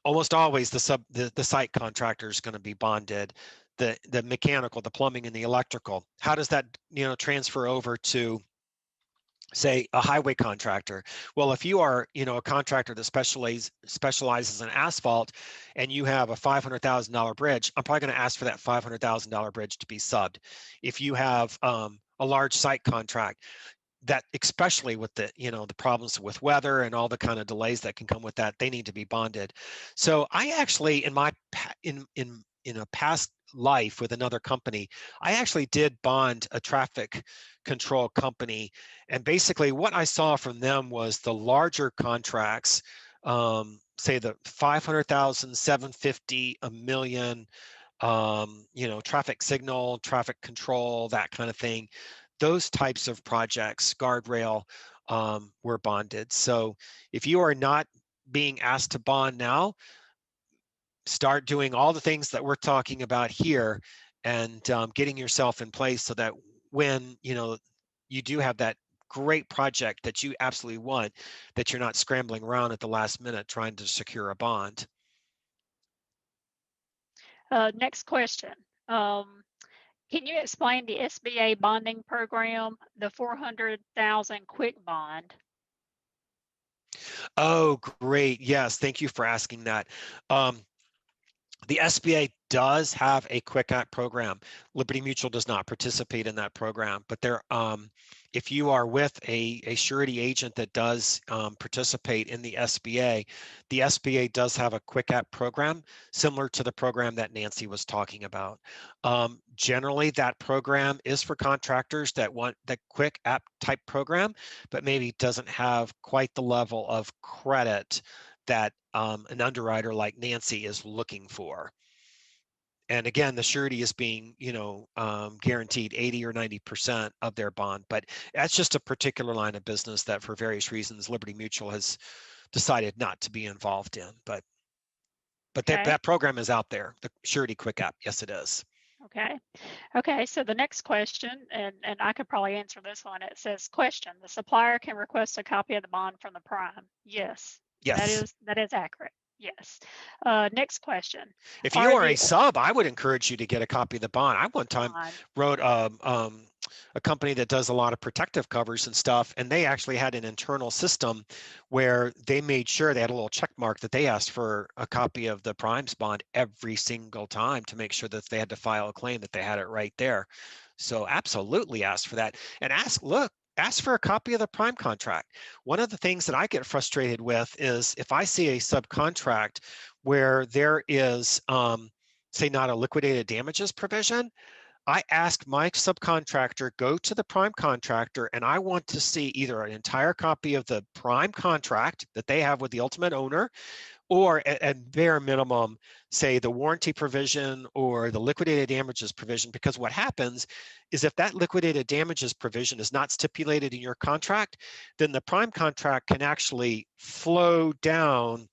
Almost always the site contractor is going to be bonded. The mechanical, the plumbing, and the electrical. How does that transfer over to, say, a highway contractor? Well, if you are a contractor that specializes in asphalt, and you have a $500,000 bridge, I'm probably going to ask for that $500,000 bridge to be subbed. If you have a large site contract, that especially with the the problems with weather and all the kind of delays that can come with that, they need to be bonded. So I actually, in a past life with another company, I actually did bond a traffic control company, and basically what I saw from them was the larger contracts, say the 500,000, 750, $1 million, traffic signal, traffic control, that kind of thing. Those types of projects, guardrail, were bonded. So if you are not being asked to bond now, start doing all the things that we're talking about here, and getting yourself in place so that when you do have that great project that you absolutely want, that you're not scrambling around at the last minute trying to secure a bond. Next question. Can you explain the SBA bonding program, the 400,000 quick bond? Oh, great. Yes, thank you for asking that. The SBA does have a quick act program. Liberty Mutual does not participate in that program, but if you are with a surety agent that does participate in the SBA does have a quick app program similar to the program that Nancy was talking about. Generally, that program is for contractors that want the quick app type program, but maybe doesn't have quite the level of credit that an underwriter like Nancy is looking for. And again, the surety is being, guaranteed 80 or 90% of their bond, but that's just a particular line of business that for various reasons, Liberty Mutual has decided not to be involved in, but Okay. that program is out there, the Surety Quick App. Yes, it is. Okay, so the next question, and I could probably answer this one. It says, question, the supplier can request a copy of the bond from the prime. Yes. Yes. That is accurate. Yes. Next question. If you are a sub, I would encourage you to get a copy of the bond. I one time wrote a company that does a lot of protective covers and stuff, and they actually had an internal system where they made sure they had a little check mark that they asked for a copy of the prime's bond every single time to make sure that they had to file a claim that they had it right there. So absolutely ask for that, and ask for a copy of the prime contract. One of the things that I get frustrated with is if I see a subcontract where there is, say, not a liquidated damages provision, I ask my subcontractor, go to the prime contractor, and I want to see either an entire copy of the prime contract that they have with the ultimate owner, or at bare minimum, say the warranty provision or the liquidated damages provision, because what happens is if that liquidated damages provision is not stipulated in your contract, then the prime contract can actually flow down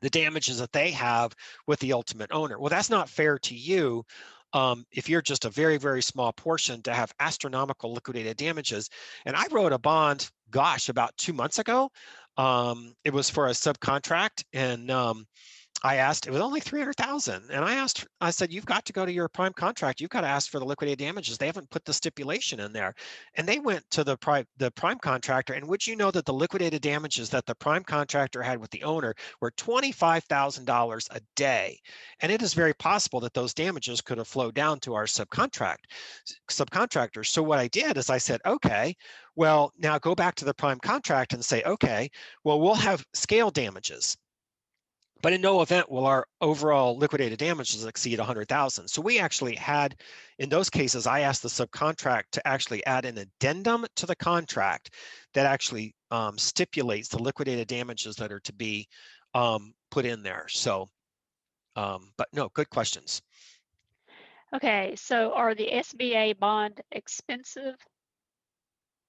the damages that they have with the ultimate owner. Well, that's not fair to you. If you're just a very, very small portion to have astronomical liquidated damages. And I wrote a bond, gosh, about 2 months ago. It was for a subcontract, and I asked, it was only 300,000. And I said, you've got to go to your prime contract. You've got to ask for the liquidated damages. They haven't put the stipulation in there. And they went to the prime contractor. And would you know that the liquidated damages that the prime contractor had with the owner were $25,000 a day. And it is very possible that those damages could have flowed down to our subcontractors. So what I did is I said, okay, well, now go back to the prime contract and say, okay, well, we'll have scale damages. But in no event will our overall liquidated damages exceed 100,000. So we actually had, in those cases, I asked the subcontract to actually add an addendum to the contract that actually stipulates the liquidated damages that are to be put in there. So, but no, good questions. Okay, so are the SBA bond expensive?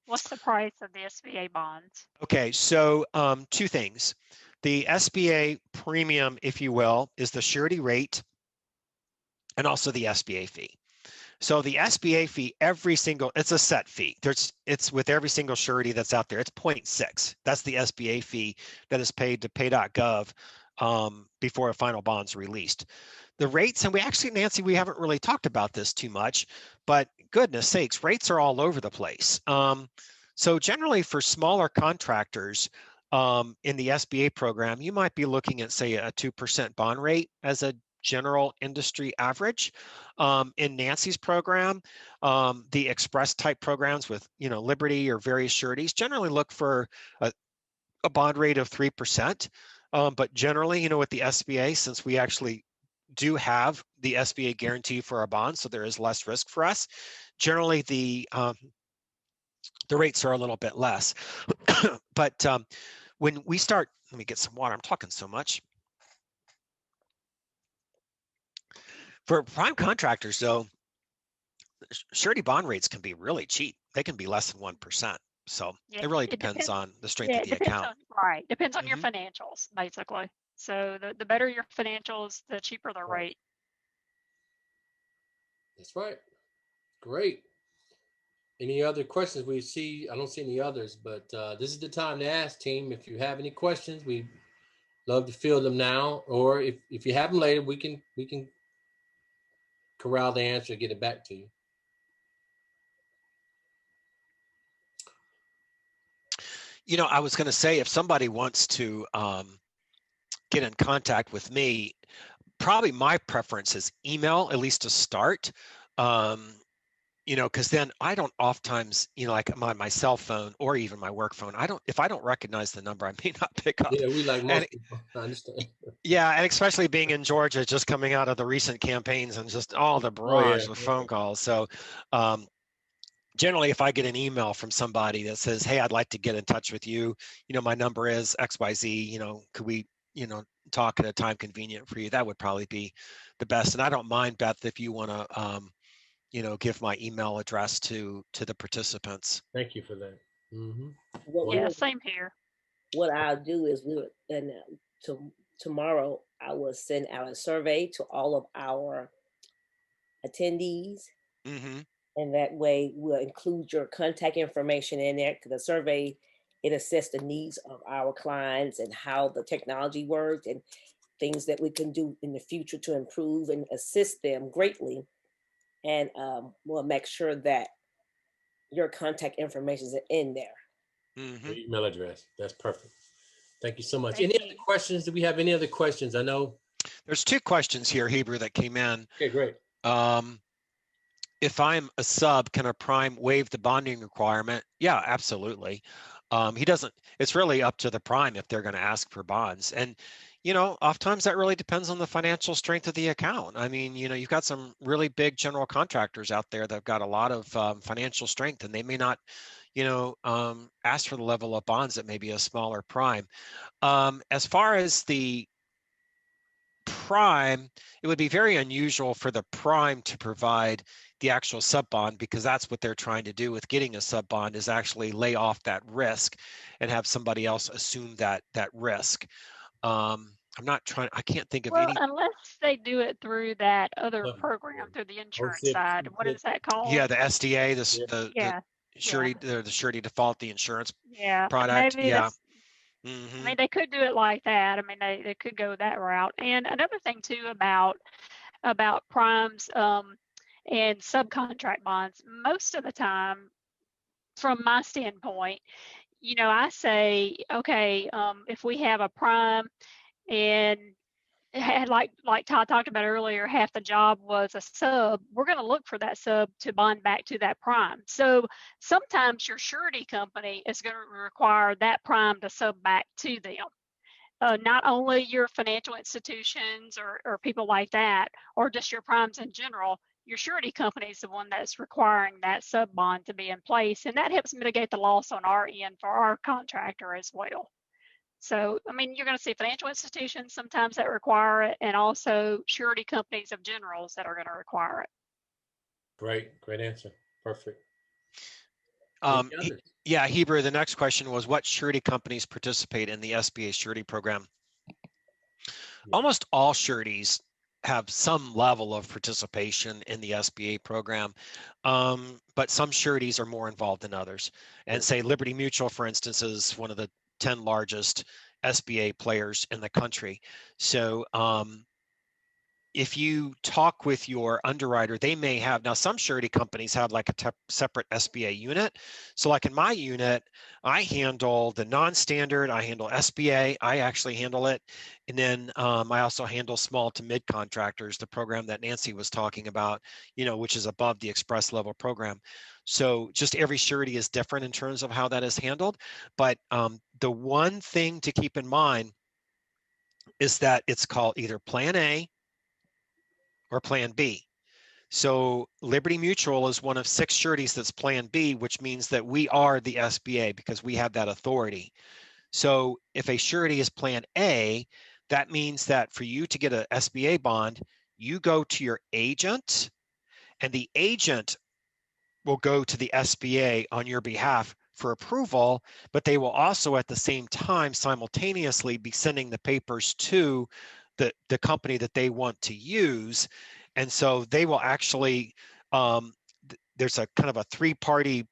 What's the price of the SBA bonds? Okay, so two things. The SBA premium, if you will, is the surety rate and also the SBA fee. So the SBA fee, it's a set fee. It's with every single surety that's out there. It's 0.6. That's the SBA fee that is paid to pay.gov before a final bond's released. The rates, and we actually, Nancy, we haven't really talked about this too much, but goodness sakes, rates are all over the place. So generally for smaller contractors in the SBA program, you might be looking at, say, a 2% bond rate as a general industry average. In Nancy's program, the express type programs with, Liberty or various sureties generally look for a bond rate of 3%. But generally, with the SBA, since we actually do have the SBA guarantee for our bonds, so there is less risk for us, generally the rates are a little bit less. But when we start, let me get some water. I'm talking so much. For prime contractors, though, surety bond rates can be really cheap. They can be less than 1%. So Yeah, it really depends on the strength of the account. Depends on your financials, basically. So the better your financials, the cheaper the rate. That's right. Great. Any other questions? I don't see any others, but this is the time to ask, team. If you have any questions, we love to field them now, or if you have them later, we can corral the answer and get it back to you. I was going to say, if somebody wants to get in contact with me, probably my preference is email, at least to start. Because then I don't oftentimes, like my cell phone or even my work phone, if I don't recognize the number, I may not pick up. Yeah, we like most people. I understand. Yeah, and especially being in Georgia, just coming out of the recent campaigns and just all the barrage of phone calls. So generally, if I get an email from somebody that says, hey, I'd like to get in touch with you, my number is XYZ, could we, talk at a time convenient for you? That would probably be the best. And I don't mind, Beth, if you want to, give my email address to the participants. Thank you for that. Mm-hmm. Yeah, same here. What I'll do is tomorrow I will send out a survey to all of our attendees. Mm-hmm. And that way we'll include your contact information in there, because the survey, it assesses the needs of our clients and how the technology works and things that we can do in the future to improve and assist them greatly. And we'll make sure that your contact information is in there. Mm-hmm. Your email address. That's perfect. Thank you so much. Any other questions? Do we have any other questions? I know there's two questions here, Hebrew, that came in. Okay, great. If I'm a sub, can a prime waive the bonding requirement? Yeah, absolutely. It's really up to the prime if they're going to ask for bonds. And, oftentimes that really depends on the financial strength of the account. I mean, you've got some really big general contractors out there that have got a lot of financial strength, and they may not, ask for the level of bonds that may be a smaller prime. As far as the prime, it would be very unusual for the prime to provide the actual sub bond, because that's what they're trying to do with getting a sub bond, is actually lay off that risk and have somebody else assume that risk. I can't think of any. Unless they do it through that other program, through the insurance side. What is that called? Yeah, the SDA, the surety default, the insurance product. I mean, they could do it like that. I mean, they could go that route. And another thing too about primes and subcontract bonds, most of the time, from my standpoint, I say, okay, if we have a prime and had like Todd talked about earlier, half the job was a sub, we're going to look for that sub to bond back to that prime. So sometimes your surety company is going to require that prime to sub back to them. not only your financial institutions or people like that, or just your primes in general, your surety company is the one that's requiring that sub bond to be in place. And that helps mitigate the loss on our end for our contractor as well. So, I mean, you're going to see financial institutions sometimes that require it, and also surety companies of generals that are going to require it. Great answer. Perfect. Yeah, Hebrew, the next question was, what surety companies participate in the SBA surety program? Almost all sureties have some level of participation in the SBA program, but some sureties are more involved than others. And say Liberty Mutual, for instance, is one of the 10 largest SBA players in the country. So if you talk with your underwriter, they may have, now some surety companies have like a separate SBA unit. So like in my unit, I handle the non-standard, I handle SBA, I actually handle it. And then I also handle small to mid contractors, the program that Nancy was talking about, which is above the express level program. So just every surety is different in terms of how that is handled. But the one thing to keep in mind is that it's called either Plan A or Plan B. So Liberty Mutual is one of 6 sureties that's Plan B, which means that we are the SBA because we have that authority. So if a surety is Plan A, that means that for you to get an SBA bond, you go to your agent, and the agent will go to the SBA on your behalf for approval, but they will also at the same time simultaneously be sending the papers to the company that they want to use. And so they will actually, there's a kind of a 3-party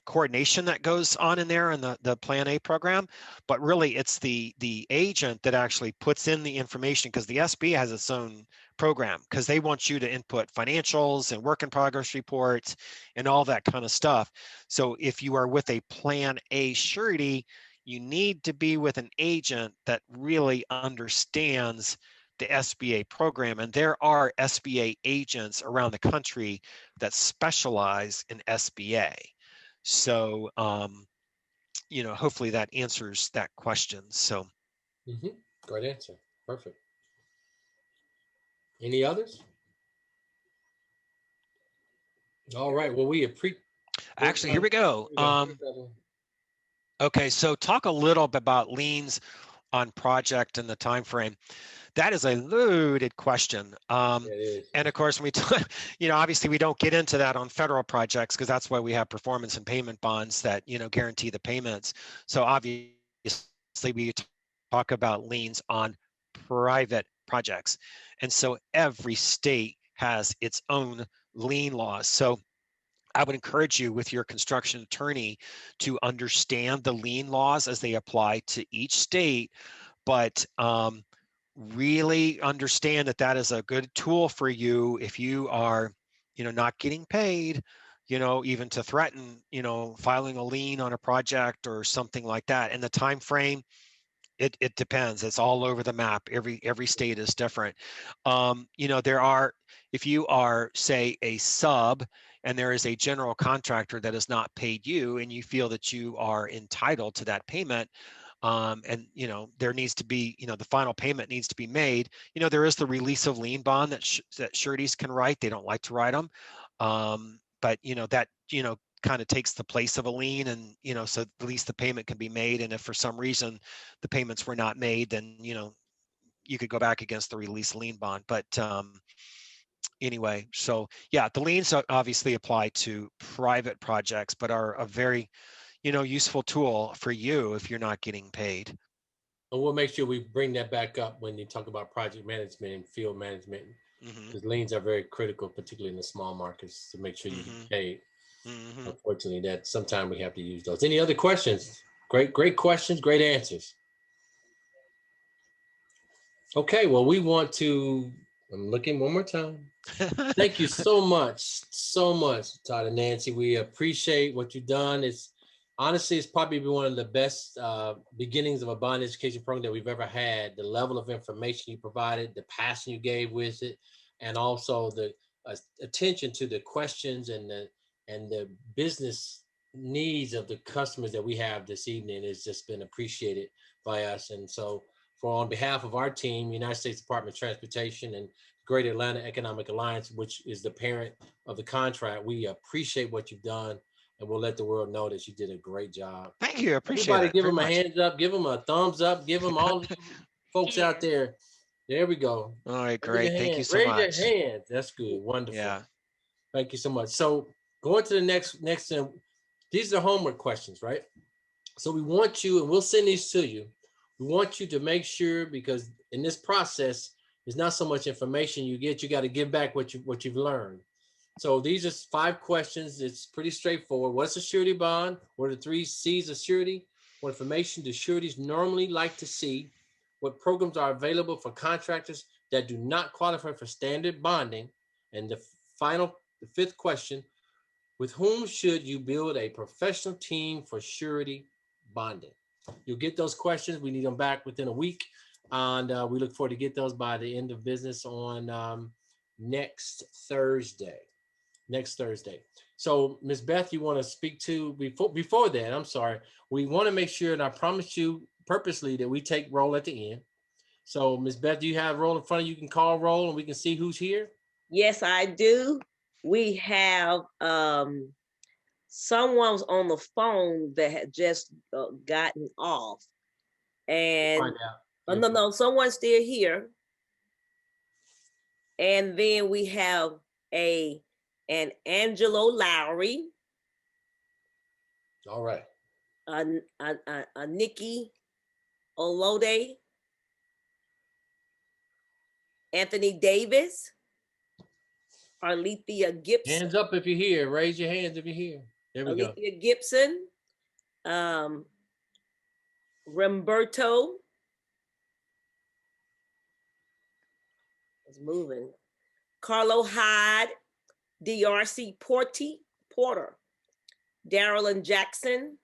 coordination that goes on in there in the Plan A program, but really it's the agent that actually puts in the information, because the SBA has its own program, because they want you to input financials and work in progress reports and all that kind of stuff. So if you are with a Plan A surety, you need to be with an agent that really understands the SBA program. And there are SBA agents around the country that specialize in SBA. So, hopefully that answers that question. So, Great answer. Perfect. Any others? All right. Well, we appreciate. Actually, here we go. Okay, so talk a little bit about liens on project and the time frame. That is a loaded question. And of course, when we talk, obviously we don't get into that on federal projects, because that's why we have performance and payment bonds that, guarantee the payments. So obviously we talk about liens on private projects. And so every state has its own lien laws. So I would encourage you with your construction attorney to understand the lien laws as they apply to each state, but really understand that is a good tool for you if you are, not getting paid, even to threaten, filing a lien on a project or something like that. And the time frame, it depends. It's all over the map. Every state is different. There are, if you are, say, a sub, and there is a general contractor that has not paid you, and you feel that you are entitled to that payment, and there needs to be, the final payment needs to be made. There is the release of lien bond that sureties can write. They don't like to write them, but that kind of takes the place of a lien, and so at least the payment can be made. And if for some reason the payments were not made, then you could go back against the release lien bond. But anyway, so yeah, the liens obviously apply to private projects, but are a very useful tool for you if you're not getting paid. And we'll make sure we bring that back up when you talk about project management and field management, because liens are very critical, particularly in the small markets, to make sure you get paid. Unfortunately, that sometimes we have to use those. Any other questions? Great questions, great answers. Okay, well, we want to, I'm looking one more time. Thank you so much, Todd and Nancy. We appreciate what you've done. Honestly, it's probably been one of the best beginnings of a bond education program that we've ever had. The level of information you provided, the passion you gave with it, and also the attention to the questions and the business needs of the customers that we have this evening has just been appreciated by us. And so on behalf of our team, United States Department of Transportation and Greater Atlanta Economic Alliance, which is the parent of the contract, we appreciate what you've done, and we'll let the world know that you did a great job. Thank you. I appreciate Everybody it. give very them a much. hands up, give them a thumbs up, give them all the folks out there. There we go. All right, Raise great. your Thank you hand. so Raise much. your hands. That's good. Wonderful. Yeah. Thank you so much. So going to the next, these are homework questions, right? So we want you, and we'll send these to you. We want you to make sure, because in this process, it's not so much information you get, you got to give back what you've learned. So these are 5 questions. It's pretty straightforward. What's a surety bond? What are the 3 C's of surety? What information do sureties normally like to see? What programs are available for contractors that do not qualify for standard bonding? And the 5th question, with whom should you build a professional team for surety bonding? You'll get those questions. We need them back within a week. And we look forward to get those by the end of business on next Thursday. So Ms. Beth, you want to speak to, before that, I'm sorry, we want to make sure, and I promised you purposely that we take roll at the end. So Ms. Beth, do you have roll in front of you? You can call roll and we can see who's here. Yes, I do. We have someone's on the phone that had just gotten off, and Find out. no, someone's still here. And then we have an Angelo Lowry, All right. a Nikki Olode, Anthony Davis, Alethea Gibson. Hands up if you're here. Raise your hands if you're here. There we go. Alethea Gibson, Remberto. It's moving. Carlo Hyde, DRC Porter, Darylyn Jackson,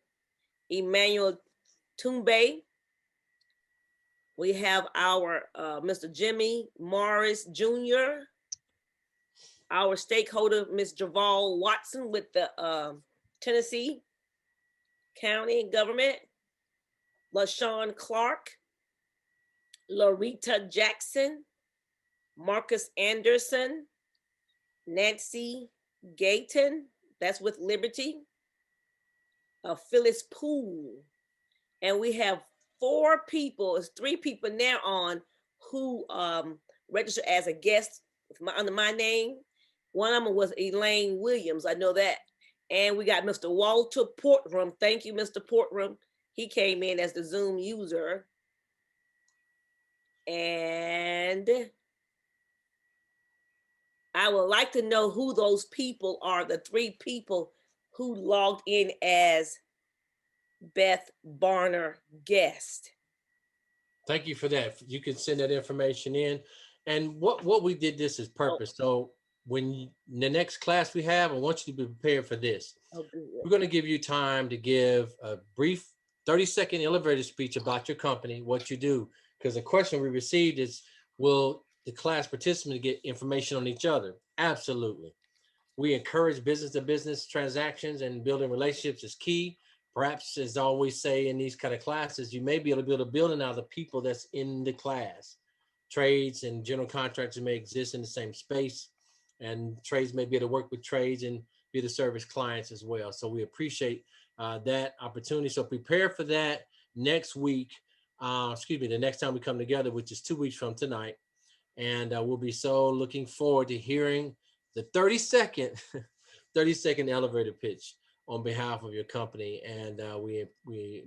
Emmanuel Tumbe. We have our Mr. Jimmy Morris Jr., our stakeholder, Ms. Javal Watson with the Tennessee County government, LaShawn Clark, Larita Jackson, Marcus Anderson, Nancy Gayton, that's with Liberty, Phyllis Poole. And we have 4 people, it's 3 people now on who registered as a guest under my name. One of them was Elaine Williams, I know that. And we got Mr. Walter Portram. Thank you, Mr. Portram. He came in as the Zoom user. And I would like to know who those people are, the 3 people who logged in as Beth Barner guest. Thank you for that. You can send that information in. And what we did this is purpose. So when the next class we have, I want you to be prepared for this. We're going to give you time to give a brief 30-second elevator speech about your company, what you do. Because the question we received is, will the class participants get information on each other? Absolutely. We encourage business-to-business transactions, and building relationships is key. Perhaps, as I always say in these kind of classes, you may be able to build a building out of the people that's in the class. Trades and general contractors may exist in the same space, and trades may be able to work with trades and be able to service clients as well. So we appreciate that opportunity. So prepare for that next week. The next time we come together, which is 2 weeks from tonight. And we'll be so looking forward to hearing the 30-second elevator pitch on behalf of your company. And we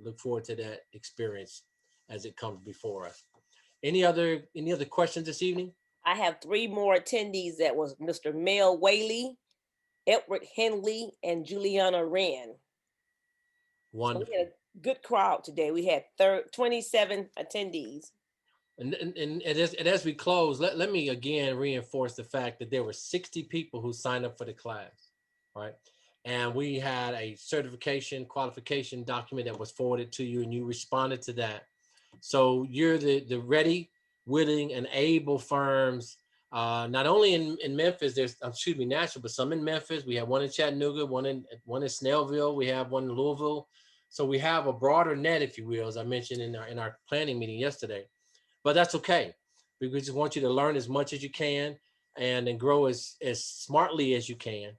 look forward to that experience as it comes before us. Any other questions this evening? I have 3 more attendees. That was Mr. Mel Whaley, Edward Henley, and Juliana Wren. Wonderful. So we had a good crowd today. We had 27 attendees. And as we close, let me again reinforce the fact that there were 60 people who signed up for the class, right? And we had a certification qualification document that was forwarded to you, and you responded to that. So you're the ready, willing, and able firms, not only in Memphis, Nashville, but some in Memphis. We have one in Chattanooga, one in Snellville. We have one in Louisville. So we have a broader net, if you will, as I mentioned in our planning meeting yesterday. but that's okay. We just want you to learn as much as you can and then grow as smartly as you can.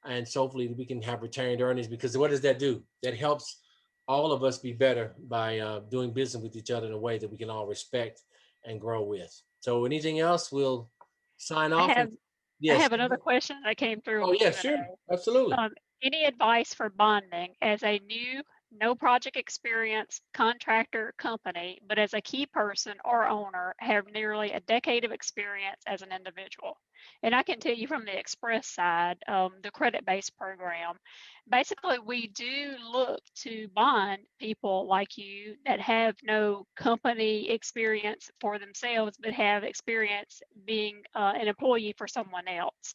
And so hopefully we can have retained earnings, because what does that do? That helps all of us be better by doing business with each other in a way that we can all respect and grow with. So anything else, we'll sign I off. have I Yes. have another question that came through Oh on the yeah, Q&A. sure. Absolutely. Any advice for bonding as a new, no project experience contractor company, but as a key person or owner, have nearly a decade of experience as an individual? And I can tell you from the Express side, the credit-based program, basically we do look to bond people like you that have no company experience for themselves, but have experience being an employee for someone else.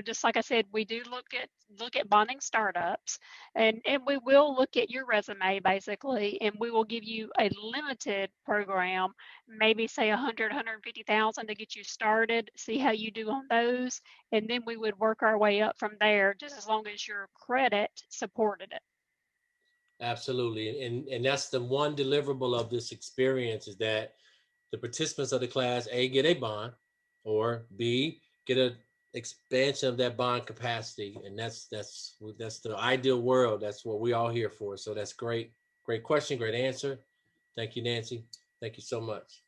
Just like I said, we do look at bonding startups, and we will look at your resume basically, and we will give you a limited program, maybe say 150,000 to get you started, see how you do on those, and then we would work our way up from there, just as long as your credit supported it. Absolutely. And that's the one deliverable of this experience, is that the participants of the class, A, get a bond, or B, get an expansion of that bond capacity. And that's the ideal world. That's what we all here for. So that's great. Great question. Great answer. Thank you, Nancy. Thank you so much.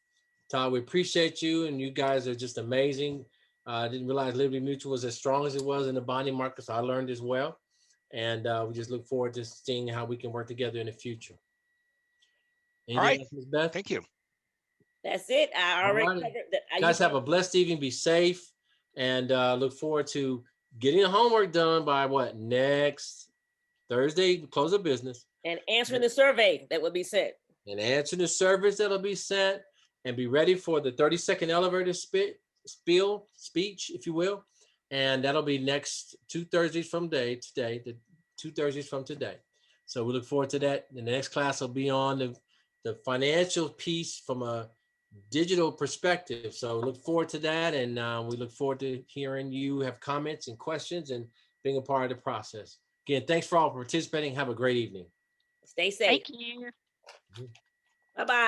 Todd, we appreciate you, and you guys are just amazing. I didn't realize Liberty Mutual was as strong as it was in the bonding market, so I learned as well. And we just look forward to seeing how we can work together in the future. Anything All right. else, Ms. Beth? Thank you. That's it. I already Alrighty. covered that. Guys, have a blessed evening. Be safe, and look forward to getting the homework done by next Thursday, close of business, and answering the survey that will be sent. and answer the surveys that'll be sent, and be ready for the 30-second elevator speech, if you will. And that'll be next 2 Thursdays from today, the 2 Thursdays from today. So we look forward to that. The next class will be on the financial piece from a digital perspective. So look forward to that. And we look forward to hearing you have comments and questions and being a part of the process. Again, thanks for all participating. Have a great evening. Stay safe. Thank you. Bye-bye.